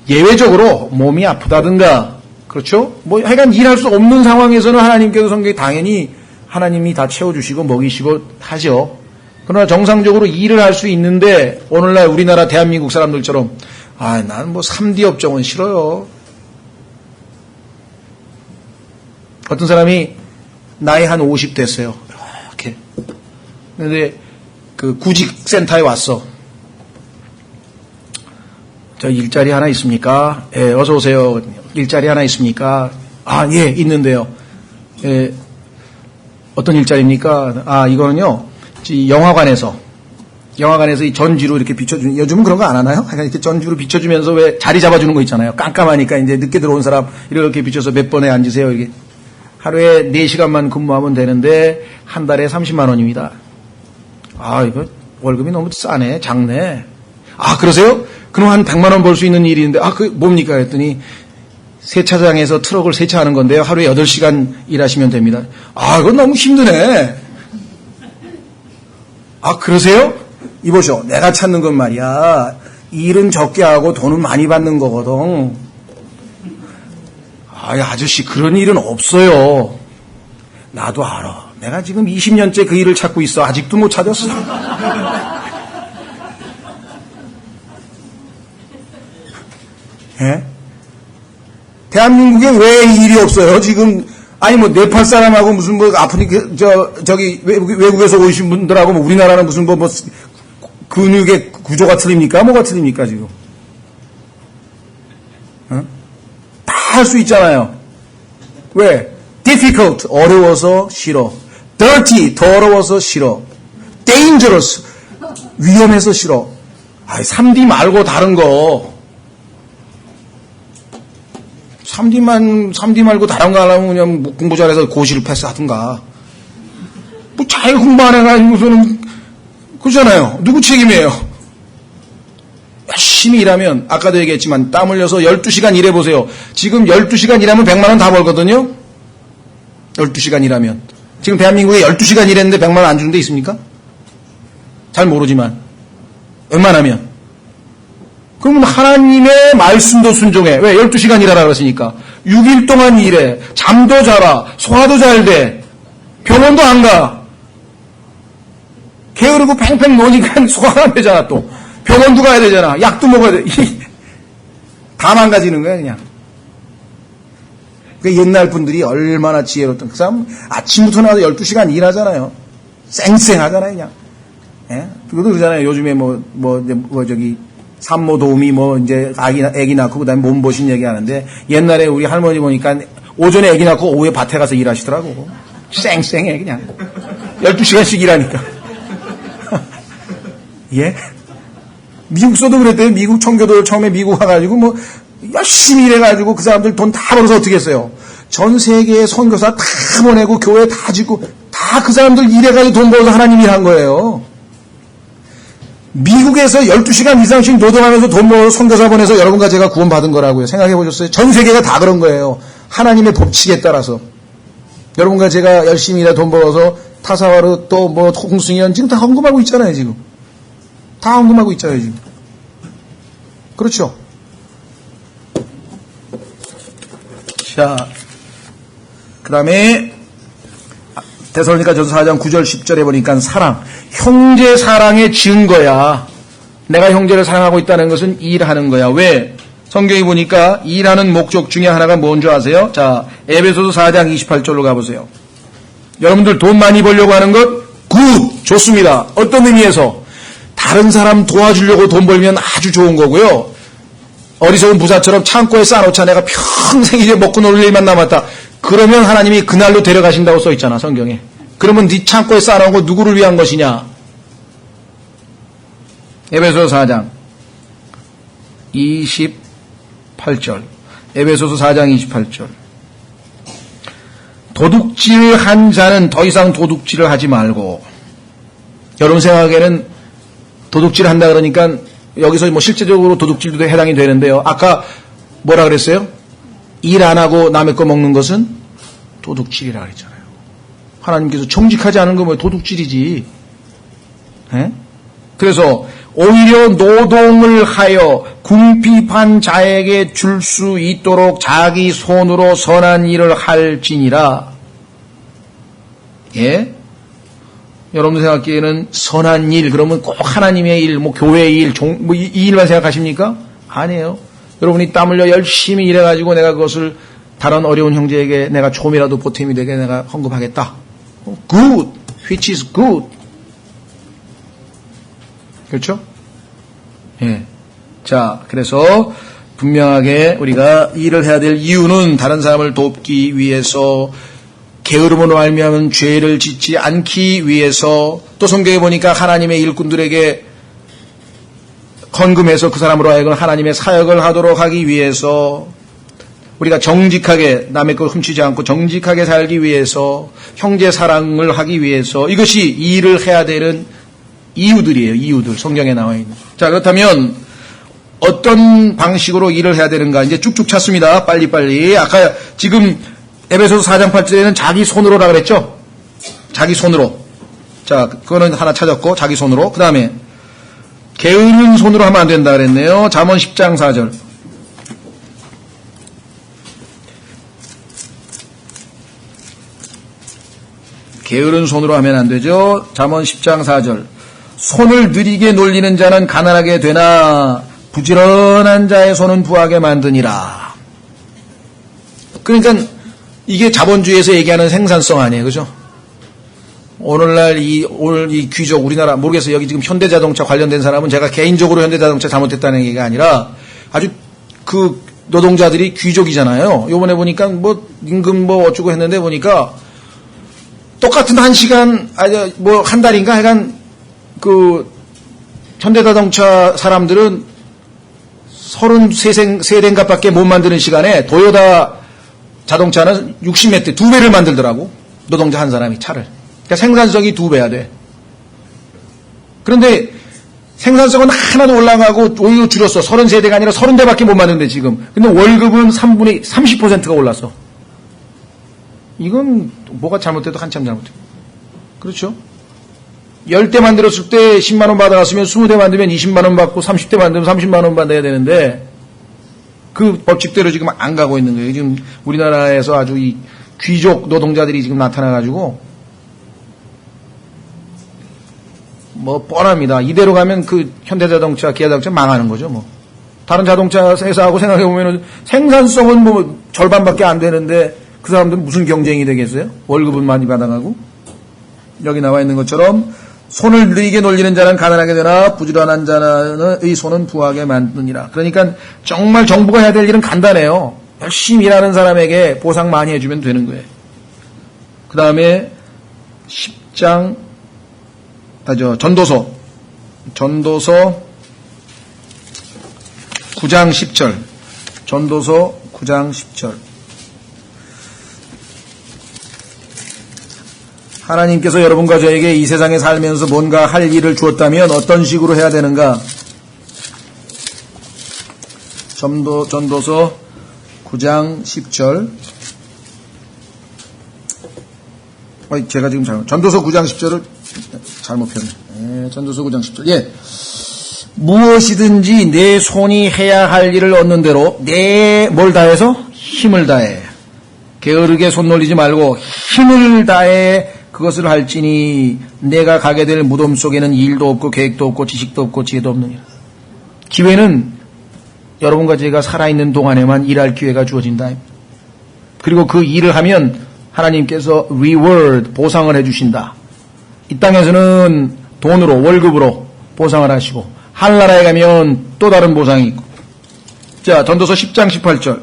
예외적으로 몸이 아프다든가, 그렇죠? 뭐 하여간 일할 수 없는 상황에서는 하나님께서 성경에 당연히 하나님이 다 채워주시고 먹이시고 하죠. 그러나 정상적으로 일을 할 수 있는데 오늘날 우리나라 대한민국 사람들처럼 나는 뭐 3D 업종은 싫어요. 어떤 사람이 나이 한 50 됐어요. 이렇게. 근데 그 구직센터에 왔어. 저 일자리 하나 있습니까? 예, 어서 오세요. 일자리 하나 있습니까? 예, 있는데요. 예, 어떤 일자리입니까? 이거는요. 영화관에서 이 전지로 이렇게 비춰주는, 요즘은 그런 거 안 하나요? 이렇게 전지로 비춰주면서 왜 자리 잡아주는 거 있잖아요. 깜깜하니까 이제 늦게 들어온 사람 이렇게 비춰서 몇 번에 앉으세요. 이게 하루에 4시간만 근무하면 되는데 한 달에 30만 원입니다. 이거 월급이 너무 싸네. 작네. 그러세요? 그럼 한 100만 원 벌 수 있는 일인데 그 뭡니까? 했더니 세차장에서 트럭을 세차하는 건데요. 하루에 8시간 일하시면 됩니다. 이건 너무 힘드네. 그러세요? 이보쇼. 내가 찾는 건 말이야. 일은 적게 하고 돈은 많이 받는 거거든. 아저씨 그런 일은 없어요. 나도 알아. 내가 지금 20년째 그 일을 찾고 있어. 아직도 못 찾았어. 예? 대한민국에 왜 일이 없어요? 지금 뭐 네팔 사람하고 무슨 저기 외국에서 오신 분들하고 우리나라는 무슨 근육의 구조가 틀립니까? 뭐가 틀립니까 지금? 다 할 수 있잖아요. 왜? difficult 어려워서 싫어. dirty 더러워서 싫어. dangerous 위험해서 싫어. 3D 말고 다른 거. 3D 말고 다른 거 하려면 그냥 공부 잘해서 고시를 패스하든가. 아이, 공부 안 해가지고서는, 그렇잖아요. 누구 책임이에요? 열심히 일하면, 아까도 얘기했지만, 땀 흘려서 12시간 일해보세요. 지금 12시간 일하면 100만원 다 벌거든요? 12시간 일하면. 지금 대한민국에 12시간 일했는데 100만원 안 주는 데 있습니까? 잘 모르지만. 웬만하면. 그러면 하나님의 말씀도 순종해. 왜? 12시간 일하라 그랬으니까. 6일 동안 일해. 잠도 자라. 소화도 잘 돼. 병원도 안 가. 게으르고 팽팽 노니까 소화가 안 되잖아, 또. 병원도 가야 되잖아. 약도 먹어야 돼. 다 망가지는 거야, 그냥. 그 옛날 분들이 얼마나 지혜로웠던, 그 사람 아침부터 나와서 12시간 일하잖아요. 쌩쌩하잖아요, 그냥. 예? 그것도 그러잖아요. 요즘에 산모 도우미 이제 애기 낳고 그다음에 몸보신 얘기하는데 옛날에 우리 할머니 보니까 오전에 애기 낳고 오후에 밭에 가서 일하시더라고. 쌩쌩해 그냥. 12시간씩 일하니까. 예? 미국서도 그랬대요. 미국 청교도 처음에 미국 와가지고 열심히 일해가지고 그 사람들 돈 다 벌어서 어떻게 했어요? 전 세계에 선교사 다 보내고 교회 다 짓고 다 그 사람들 일해가지고 돈 벌어서 하나님 일한 거예요. 미국에서 12시간 이상씩 노동하면서 돈 벌어서 선교사 보내서 여러분과 제가 구원받은 거라고요. 생각해 보셨어요? 전 세계가 다 그런 거예요. 하나님의 법칙에 따라서. 여러분과 제가 열심히 일해 돈 벌어서 타사와르 또 홍승현 지금 다 헌금하고 있잖아요, 지금. 다 헌금하고 있잖아요, 지금. 그렇죠? 자, 그 다음에 데살로니가전서 4장 9절 10절에 보니까 사랑, 형제 사랑의 증거야. 내가 형제를 사랑하고 있다는 것은 일하는 거야. 왜? 성경에 보니까 일하는 목적 중에 하나가 뭔 줄 아세요? 자, 에베소서 4장 28절로 가보세요. 여러분들 돈 많이 벌려고 하는 것? 굿! 좋습니다. 어떤 의미에서? 다른 사람 도와주려고 돈 벌면 아주 좋은 거고요. 어리석은 부사처럼 창고에 쌓아놓자. 내가 평생 이제 먹고 놀 일만 남았다. 그러면 하나님이 그날로 데려가신다고 써있잖아, 성경에. 그러면 네 창고에 쌓아놓은 거 누구를 위한 것이냐? 에베소서 4장 28절. 에베소서 4장 28절. 도둑질한 자는 더 이상 도둑질을 하지 말고. 여러분 생각에는 도둑질 한다 그러니까 여기서 실제적으로 도둑질도 해당이 되는데요. 아까 뭐라 그랬어요? 일 안 하고 남의 거 먹는 것은 도둑질이라 그랬잖아요. 하나님께서 정직하지 않은 거 도둑질이지. 에? 그래서 오히려 노동을 하여 궁핍한 자에게 줄 수 있도록 자기 손으로 선한 일을 할지니라. 예? 여러분 생각하기에는 선한 일, 그러면 꼭 하나님의 일, 교회의 일, 이 일만 생각하십니까? 아니에요. 여러분이 땀 흘려 열심히 일해가지고 내가 그것을 다른 어려운 형제에게 내가 조금이라도 보탬이 되게 내가 헌금하겠다. Good, which is good. 그렇죠? 예. 자, 그래서 분명하게 우리가 일을 해야 될 이유는 다른 사람을 돕기 위해서, 게으름으로 말미암은 죄를 짓지 않기 위해서, 또 성경에 보니까 하나님의 일꾼들에게 헌금해서 그 사람으로 하여금 하나님의 사역을 하도록 하기 위해서, 우리가 정직하게 남의 걸 훔치지 않고 정직하게 살기 위해서, 형제 사랑을 하기 위해서, 이것이 일을 해야 되는 이유들이에요. 이유들, 성경에 나와 있는. 자, 그렇다면 어떤 방식으로 일을 해야 되는가 이제 쭉쭉 찾습니다. 빨리빨리. 아까 지금 에베소서 4장 8절에는 자기 손으로라 그랬죠? 자기 손으로. 자, 그거는 하나 찾았고, 자기 손으로. 그 다음에 게으른 손으로 하면 안 된다 그랬네요. 잠언 10장 4절. 게으른 손으로 하면 안 되죠. 잠언 10장 4절. 손을 느리게 놀리는 자는 가난하게 되나 부지런한 자의 손은 부하게 만드니라. 그러니까 이게 자본주의에서 얘기하는 생산성 아니에요. 그죠? 오늘 이 귀족, 우리나라, 모르겠어요. 여기 지금 현대자동차 관련된 사람은 제가 개인적으로 현대자동차 잘못했다는 얘기가 아니라 아주 그 노동자들이 귀족이잖아요. 요번에 보니까 임금 어쩌고 했는데 보니까 똑같은 한 시간, 한 달인가 하여간 그 현대자동차 사람들은 33대인가 밖에 못 만드는 시간에 도요타 자동차는 60몇 대, 2배를 만들더라고. 노동자 한 사람이 차를. 그러니까 그러니까 생산성이 2배야 돼. 그런데 생산성은 하나도 올라가고 오히려 줄였어. 33대가 아니라 30대밖에 못 만드는데 지금. 근데 월급은 30%가 올랐어. 이건 뭐가 잘못돼도 한참 잘못돼. 그렇죠? 10대 만들었을 때 10만 원 받아갔으면 20대 만들면 20만 원 받고 30대 만들면 30만 원 받아야 되는데 그 법칙대로 지금 안 가고 있는 거예요. 지금 우리나라에서 아주 이 귀족 노동자들이 지금 나타나가지고 뭐 뻔합니다. 이대로 가면 그 현대자동차, 기아자동차 망하는 거죠. 뭐 다른 자동차 회사하고 생각해 보면은 생산성은 뭐 절반밖에 안 되는데 그 사람들은 무슨 경쟁이 되겠어요? 월급은 많이 받아가고. 여기 나와 있는 것처럼 손을 느리게 놀리는 자는 가난하게 되나 부지런한 자의 손은 부하게 만드니라. 그러니까 정말 정부가 해야 될 일은 간단해요. 열심히 일하는 사람에게 보상 많이 해주면 되는 거예요. 그 다음에 10장 전도서 9장 10절 전도서 9장 10절 하나님께서 여러분과 저에게 이 세상에 살면서 뭔가 할 일을 주었다면 어떤 식으로 해야 되는가? 전도서 9장 10절 제가 지금 전도서 9장 10절을 잘못 폈네. 전도서 9장 10절. 예. 무엇이든지 내 손이 해야 할 일을 얻는 대로 뭘 다해서? 힘을 다해. 게으르게 손 놀리지 말고 힘을 다해 그것을 할지니 내가 가게 될 무덤 속에는 일도 없고 계획도 없고 지식도 없고 지혜도 없느니라. 기회는 여러분과 제가 살아있는 동안에만 일할 기회가 주어진다. 그리고 그 일을 하면 하나님께서 reward, 보상을 해주신다. 이 땅에서는 돈으로, 월급으로 보상을 하시고 하늘나라에 가면 또 다른 보상이 있고. 자, 전도서 10장 18절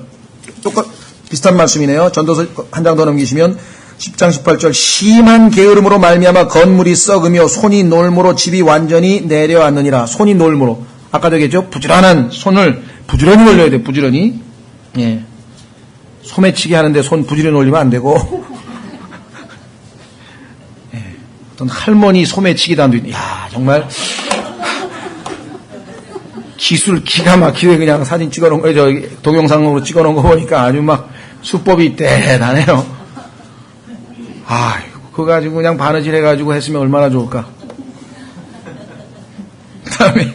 비슷한 말씀이네요. 전도서 한 장 더 넘기시면 10장 18절 심한 게으름으로 말미암아 건물이 썩으며 손이 놀므로 집이 완전히 내려앉느니라. 손이 놀므로 아까도 얘기했죠. 부지런한 손을 부지런히 놀려야 돼. 부지런히. 예. 소매치기 하는데 손 부지런히 놀리면 안 되고 예. 어떤 할머니 소매치기도 안 되고 야 정말 기술 기가 막히게 그냥 사진 찍어놓은 거 동영상으로 찍어놓은 거 보니까 아주 막 수법이 대단해요. 그거 가지고 그냥 바느질 해가지고 했으면 얼마나 좋을까. 그 다음에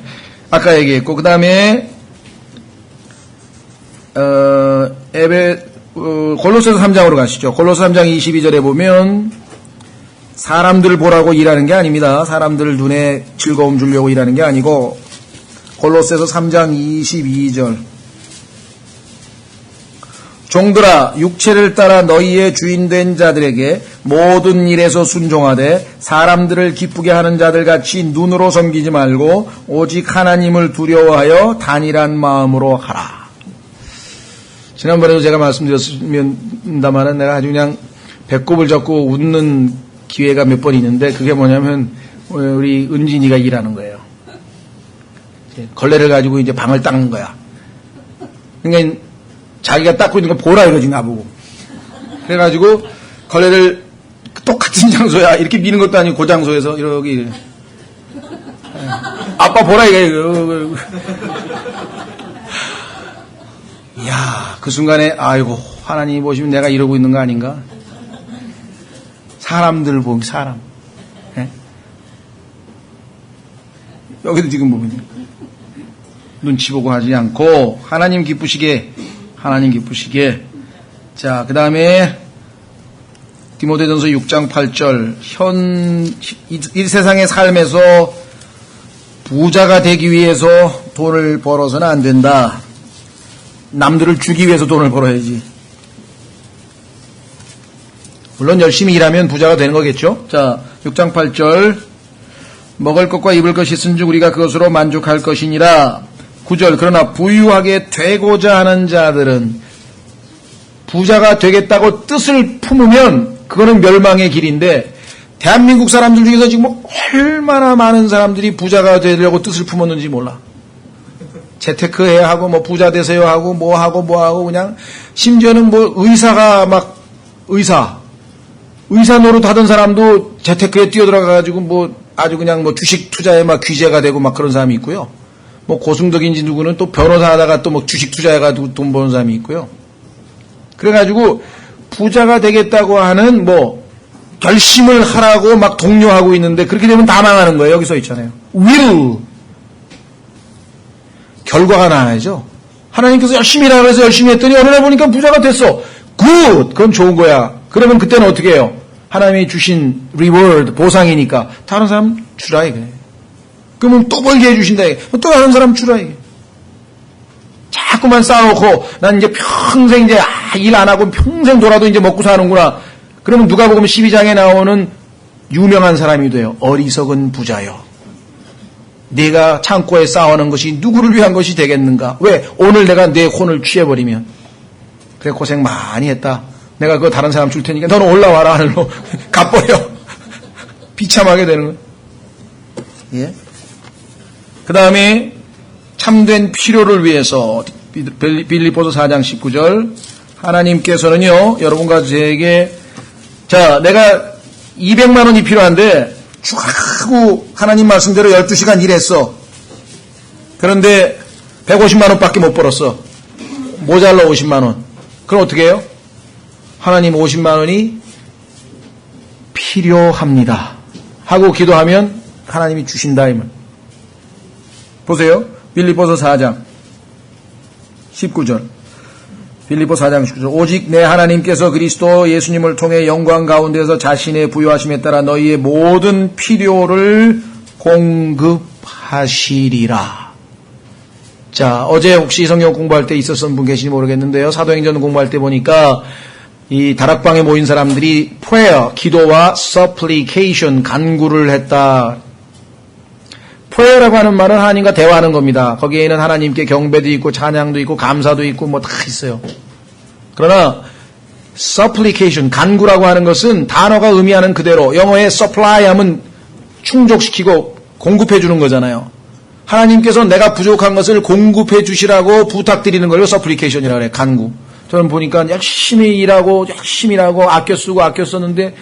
아까 얘기했고 그 다음에 골로새서 3장으로 가시죠. 골로새 3장 22절에 보면 사람들 보라고 일하는 게 아닙니다. 사람들 눈에 즐거움 주려고 일하는 게 아니고 골로새서 3장 22절 종들아 육체를 따라 너희의 주인된 자들에게 모든 일에서 순종하되 사람들을 기쁘게 하는 자들같이 눈으로 섬기지 말고 오직 하나님을 두려워하여 단일한 마음으로 하라. 지난번에도 제가 말씀드렸습니다만 내가 아주 그냥 배꼽을 잡고 웃는 기회가 몇 번 있는데 그게 뭐냐면 우리 은진이가 일하는 거예요. 걸레를 가지고 이제 방을 닦는 거야. 그러니까 자기가 닦고 있는 거 보라 이러지 나보고. 그래가지고 걸레를 똑같은 장소야 이렇게 미는 것도 아니고 그 장소에서 이렇게 아빠 보라 이거. 이야 그 순간에 아이고 하나님이 보시면 내가 이러고 있는 거 아닌가? 사람들 보기 사람. 예? 여기도 지금 보면 눈치 보고 하지 않고 하나님 기쁘시게. 자, 그 다음에 디모데전서 6장 8절 이 세상의 삶에서 부자가 되기 위해서 돈을 벌어서는 안 된다. 남들을 주기 위해서 돈을 벌어야지. 물론 열심히 일하면 부자가 되는 거겠죠. 자, 6장 8절 먹을 것과 입을 것이 있은즉 우리가 그것으로 만족할 것이니라. 9절 그러나 부유하게 되고자 하는 자들은 부자가 되겠다고 뜻을 품으면 그거는 멸망의 길인데 대한민국 사람들 중에서 지금 얼마나 많은 사람들이 부자가 되려고 뜻을 품었는지 몰라. 재테크해야 하고 뭐 부자 되세요 하고 뭐 하고 그냥 심지어는 뭐 의사가 막 의사 의사 노릇 하던 사람도 재테크에 뛰어들어가가지고 뭐 아주 그냥 뭐 주식 투자에 막 귀재가 되고 막 그런 사람이 있고요. 뭐 고승덕인지 누구는 또 변호사 하다가 또 뭐 주식 투자해가지고 돈 버는 사람이 있고요. 그래가지고 부자가 되겠다고 하는 뭐 결심을 하라고 막 독려하고 있는데 그렇게 되면 다 망하는 거예요. 여기 써 있잖아요. will. 결과가 나와야죠. 하나님께서 열심히 하라고 해서 열심히 했더니 어느 날 보니까 부자가 됐어. good. 그건 좋은 거야. 그러면 그때는 어떻게 해요? 하나님이 주신 reward, 보상이니까 다른 사람 주라 이거예요. 그러면 또 벌게 해주신다 이게. 또 다른 사람 주라 이게. 자꾸만 쌓아놓고 난 이제 평생 이제 일 안 하고 평생 돌아도 이제 먹고 사는구나. 그러면 누가 보면 12장에 나오는 유명한 사람이 돼요. 어리석은 부자여. 내가 창고에 쌓아놓은 것이 누구를 위한 것이 되겠는가? 왜? 오늘 내가 내 혼을 취해버리면. 그래 고생 많이 했다. 내가 그거 다른 사람 줄 테니까 너는 올라와라 하늘로 가버려. 비참하게 되는 거예요. 예? 그 다음에 참된 필요를 위해서 빌립보서 4장 19절 하나님께서는요 여러분과 저에게 자 내가 200만 원이 필요한데 쭉 하고 하나님 말씀대로 12시간 일했어. 그런데 150만 원밖에 못 벌었어. 모자라 50만 원. 그럼 어떻게 해요? 하나님 50만 원이 필요합니다 하고 기도하면 하나님이 주신다 이 말. 보세요. 빌립보서 4장 19절. 빌립보서 4장 19절. 오직 내 하나님께서 그리스도 예수님을 통해 영광 가운데서 자신의 부요하심에 따라 너희의 모든 필요를 공급하시리라. 자, 어제 혹시 성경 공부할 때 있었던 분 계신지 모르겠는데요. 사도행전 공부할 때 보니까 이 다락방에 모인 사람들이 prayer, 기도와 supplication, 간구를 했다. prayer라고 하는 말은 하나님과 대화하는 겁니다. 거기에는 하나님께 경배도 있고 찬양도 있고 감사도 있고 뭐 다 있어요. 그러나 supplication, 간구라고 하는 것은 단어가 의미하는 그대로 영어에 supply 하면 충족시키고 공급해 주는 거잖아요. 하나님께서 내가 부족한 것을 공급해 주시라고 부탁드리는 걸 supplication이라고 해요. 간구. 저는 보니까 열심히 일하고 아껴 쓰고 아껴 썼는데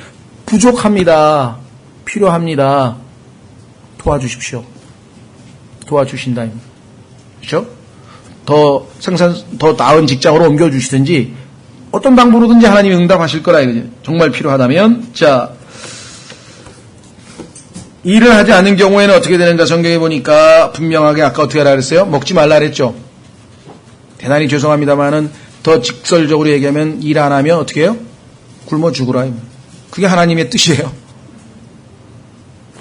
부족합니다. 필요합니다. 도와주십시오. 도와주신다. 그렇죠? 더 나은 직장으로 옮겨주시든지 어떤 방법으로든지 하나님이 응답하실 거라 이거죠. 정말 필요하다면. 자, 일을 하지 않는 경우에는 어떻게 되는가 성경에 보니까 분명하게 아까 어떻게 하라 그랬어요? 먹지 말라 그랬죠. 대단히 죄송합니다만은 더 직설적으로 얘기하면 일 안 하면 어떻게 해요? 굶어 죽으라. 그게 하나님의 뜻이에요.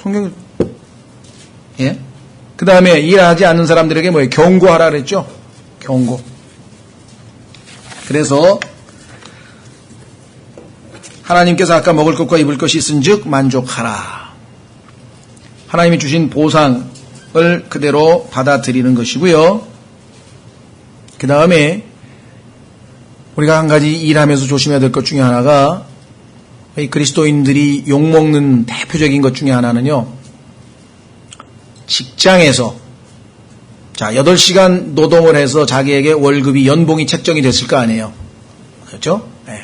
성경 예? 그 다음에 일하지 않는 사람들에게 뭐예요? 경고하라 그랬죠? 경고. 그래서 하나님께서 아까 먹을 것과 입을 것이 있은즉 만족하라. 하나님이 주신 보상을 그대로 받아들이는 것이고요. 그 다음에 우리가 한 가지 일하면서 조심해야 될 것 중에 하나가 이 그리스도인들이 욕먹는 대표적인 것 중에 하나는요. 직장에서 자 8시간 노동을 해서 자기에게 월급이 연봉이 책정이 됐을 거 아니에요. 그렇죠? 네.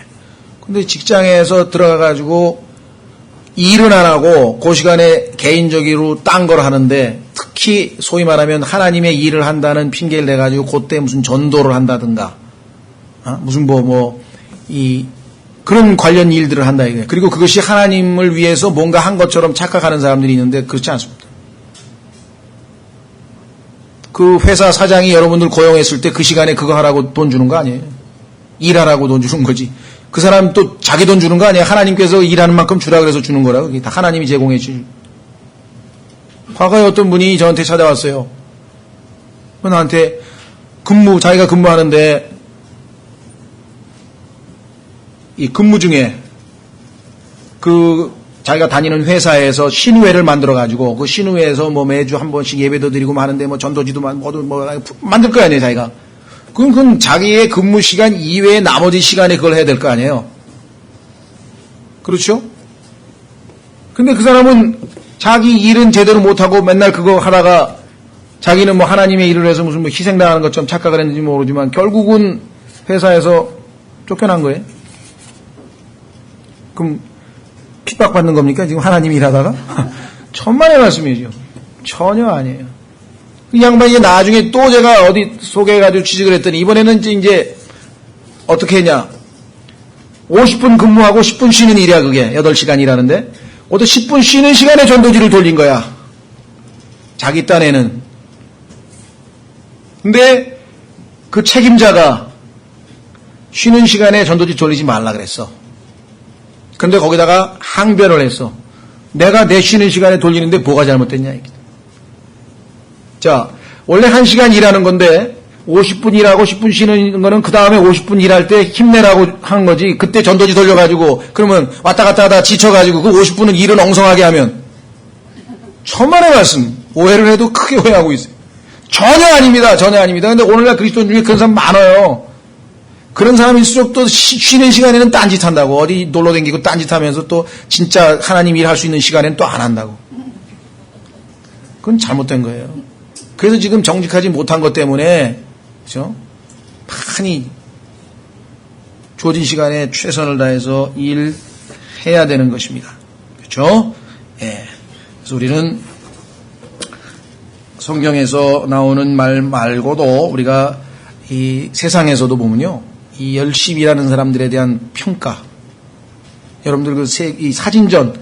근데 직장에서 들어가가지고 일은 안 하고 그 시간에 개인적으로 딴 걸 하는데 특히 소위 말하면 하나님의 일을 한다는 핑계를 내가지고 그때 무슨 전도를 한다든가 무슨 그런 관련 일들을 한다 이거예요. 그리고 그것이 하나님을 위해서 뭔가 한 것처럼 착각하는 사람들이 있는데 그렇지 않습니다. 그 회사 사장이 여러분들 고용했을 때 그 시간에 그거 하라고 돈 주는 거 아니에요. 일하라고 돈 주는 거지. 그 사람 또 자기 돈 주는 거 아니에요. 하나님께서 일하는 만큼 주라 그래서 주는 거라고. 그게 다 하나님이 제공해 주는. 과거에 어떤 분이 저한테 찾아왔어요. 나한테 자기가 근무하는데 이 근무 중에 자기가 다니는 회사에서 신우회를 만들어가지고 그 신우회에서 매주 한 번씩 예배도 드리고 하는데 전도지도 만들 거 아니에요, 자기가. 그건 자기의 근무 시간 이외에 나머지 시간에 그걸 해야 될 거 아니에요. 그렇죠? 근데 그 사람은 자기 일은 제대로 못하고 맨날 그거 하다가 자기는 하나님의 일을 해서 무슨 희생당하는 것처럼 착각을 했는지 모르지만 결국은 회사에서 쫓겨난 거예요. 그럼 핍박받는 겁니까? 지금 하나님이 일하다가? 천만의 말씀이죠. 전혀 아니에요. 이 양반이 나중에 또 제가 어디 소개해가지고 취직을 했더니 이번에는 이제 어떻게 했냐. 50분 근무하고 10분 쉬는 일이야, 그게. 8시간 일하는데. 어디 10분 쉬는 시간에 전도지를 돌린 거야. 자기 딴에는. 근데 그 책임자가 쉬는 시간에 전도지 돌리지 말라 그랬어. 근데 거기다가 항변을 했어. 내가 내 쉬는 시간에 돌리는데 뭐가 잘못됐냐. 자, 원래 1시간 일하는 건데 50분 일하고 10분 쉬는 거는 그 다음에 50분 일할 때 힘내라고 한 거지. 그때 전도지 돌려가지고 그러면 왔다 갔다 하다 지쳐가지고 그 50분은 일은 엉성하게 하면 천만의 말씀. 오해를 해도 크게 오해하고 있어요. 전혀 아닙니다. 전혀 아닙니다. 근데 오늘날 그리스도인 중에 그런 사람 많아요. 그런 사람일수록 또 쉬는 시간에는 딴짓한다고. 어디 놀러 다니고 딴짓하면서 또 진짜 하나님 일할 수 있는 시간에는 또 안 한다고. 그건 잘못된 거예요. 그래서 지금 정직하지 못한 것 때문에 그렇죠? 많이 주어진 시간에 최선을 다해서 일해야 되는 것입니다. 그렇죠? 예. 그래서 우리는 성경에서 나오는 말 말고도 우리가 이 세상에서도 보면요. 이 열심히 일하는 사람들에 대한 평가. 여러분들 이 사진전,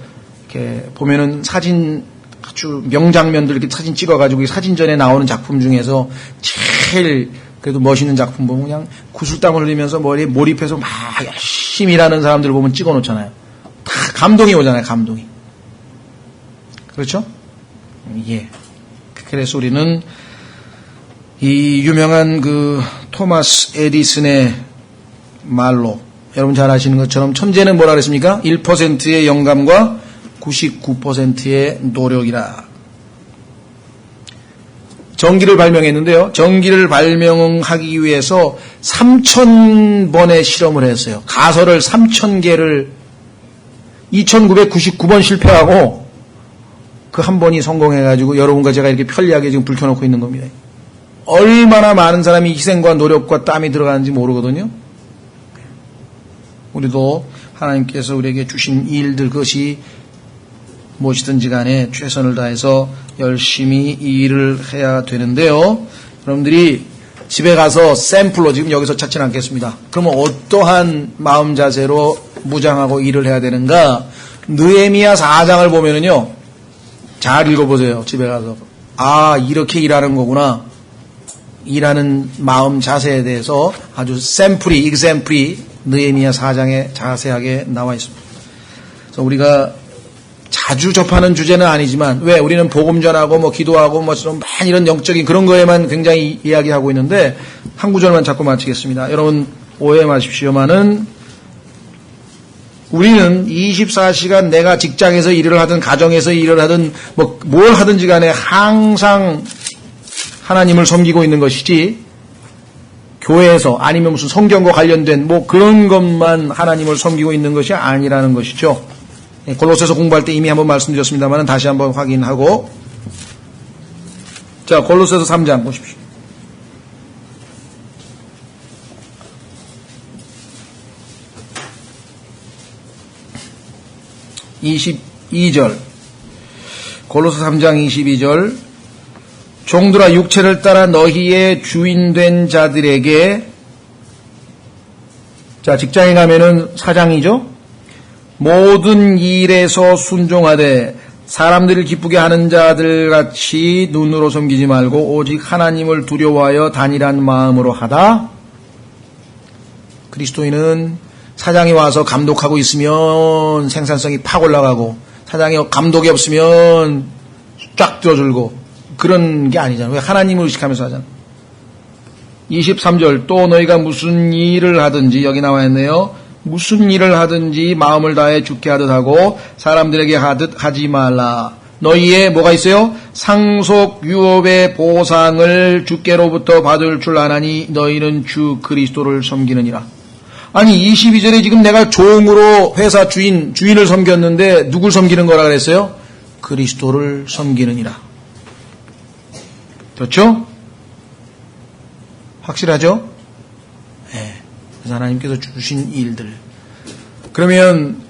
이렇게 보면은 사진 아주 명장면들 이렇게 사진 찍어가지고 이 사진전에 나오는 작품 중에서 제일 그래도 멋있는 작품 보면 그냥 구슬땀을 흘리면서 머리에 몰입해서 막 열심히 일하는 사람들 보면 찍어 놓잖아요. 다 감동이 오잖아요, 감동이. 그렇죠? 예. 그래서 우리는 이 유명한 그 토마스 에디슨의 말로 여러분 잘 아시는 것처럼 천재는 뭐라 그랬습니까? 1%의 영감과 99%의 노력이라. 전기를 발명했는데요. 전기를 발명하기 위해서 3,000번의 실험을 했어요. 가설을 3,000개를 2,999번 실패하고 그 한 번이 성공해가지고 여러분과 제가 이렇게 편리하게 지금 불 켜놓고 있는 겁니다. 얼마나 많은 사람이 희생과 노력과 땀이 들어가는지 모르거든요. 우리도 하나님께서 우리에게 주신 일들 그것이 무엇이든지 간에 최선을 다해서 열심히 일을 해야 되는데요. 여러분들이 집에 가서 샘플로 지금 여기서 찾지는 않겠습니다. 그러면 어떠한 마음 자세로 무장하고 일을 해야 되는가? 느헤미야 4장을 보면은요. 잘 읽어보세요. 집에 가서. 아, 이렇게 일하는 거구나. 일하는 마음 자세에 대해서 아주 example이 느헤미야 4장에 자세하게 나와 있습니다. 그래서 우리가 자주 접하는 주제는 아니지만 왜 우리는 복음 전하고 뭐 기도하고 뭐 좀 많이 이런 영적인 그런 거에만 굉장히 이야기하고 있는데 한 구절만 자꾸 마치겠습니다. 여러분 오해 마십시오만은 우리는 24시간 내가 직장에서 일을 하든 가정에서 일을 하든 뭐 뭘 하든지 간에 항상 하나님을 섬기고 있는 것이지 교회에서 아니면 무슨 성경과 관련된 뭐 그런 것만 하나님을 섬기고 있는 것이 아니라는 것이죠. 골로새서 공부할 때 이미 한번 말씀드렸습니다만 다시 한번 확인하고 자 골로새서 3장 보십시오. 골로새 3장 22절 종들아 육체를 따라 너희의 주인된 자들에게 자 직장에 가면은 사장이죠. 모든 일에서 순종하되 사람들을 기쁘게 하는 자들 같이 눈으로 섬기지 말고 오직 하나님을 두려워하여 단일한 마음으로 하다. 그리스도인은 사장이 와서 감독하고 있으면 생산성이 팍 올라가고 사장이 감독이 없으면 쫙 들어줄고 그런 게 아니잖아요. 왜 하나님을 의식하면서 하잖아요. 23절 또 너희가 무슨 일을 하든지 여기 나와 있네요. 무슨 일을 하든지 마음을 다해 주께 하듯 하고 사람들에게 하듯 하지 말라. 너희의 뭐가 있어요? 상속 유업의 보상을 주께로부터 받을 줄 아나니 너희는 주 그리스도를 섬기느니라. 아니 22절에 지금 내가 종으로 회사 주인을 섬겼는데 누굴 섬기는 거라 그랬어요? 그리스도를 섬기느니라. 그렇죠? 확실하죠? 네. 그래서 하나님께서 주신 일들. 그러면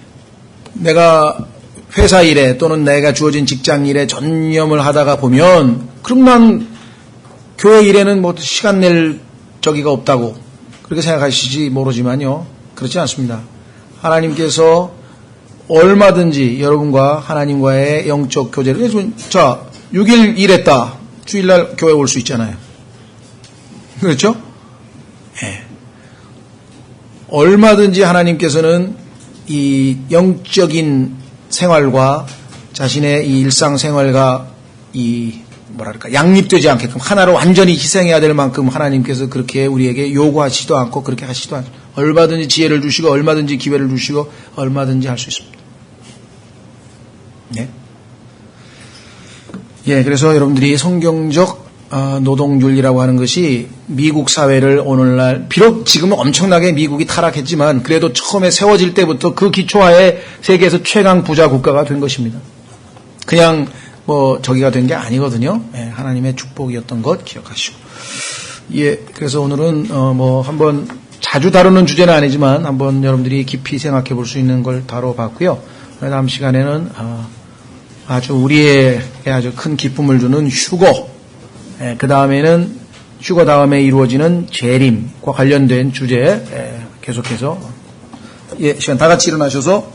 내가 회사 일에 또는 내가 주어진 직장 일에 전념을 하다가 보면 그럼 난 교회 일에는 뭐 시간 낼 저기가 없다고 그렇게 생각하시지 모르지만요. 그렇지 않습니다. 하나님께서 얼마든지 여러분과 하나님과의 영적 교제를 자 6일 일했다. 주일날 교회 올 수 있잖아요. 그렇죠? 네. 얼마든지 하나님께서는 이 영적인 생활과 자신의 이 일상생활과 이 뭐랄까 양립되지 않게끔 하나로 완전히 희생해야 될 만큼 하나님께서 그렇게 우리에게 요구하시지도 않고 그렇게 하시지도 않고 얼마든지 지혜를 주시고 얼마든지 기회를 주시고 얼마든지 할 수 있습니다. 네. 예, 그래서 여러분들이 성경적 노동윤리라고 하는 것이 미국 사회를 오늘날 비록 지금은 엄청나게 미국이 타락했지만 그래도 처음에 세워질 때부터 그 기초하에 세계에서 최강 부자 국가가 된 것입니다. 그냥 뭐 저기가 된 게 아니거든요. 예, 하나님의 축복이었던 것 기억하시고. 예, 그래서 오늘은 뭐 한번 자주 다루는 주제는 아니지만 한번 여러분들이 깊이 생각해 볼 수 있는 걸 다뤄봤고요. 다음 시간에는 아주 우리에게 아주 큰 기쁨을 주는 휴거, 그 다음에는 휴거 다음에 이루어지는 재림과 관련된 주제 계속해서 시간 다 같이 일어나셔서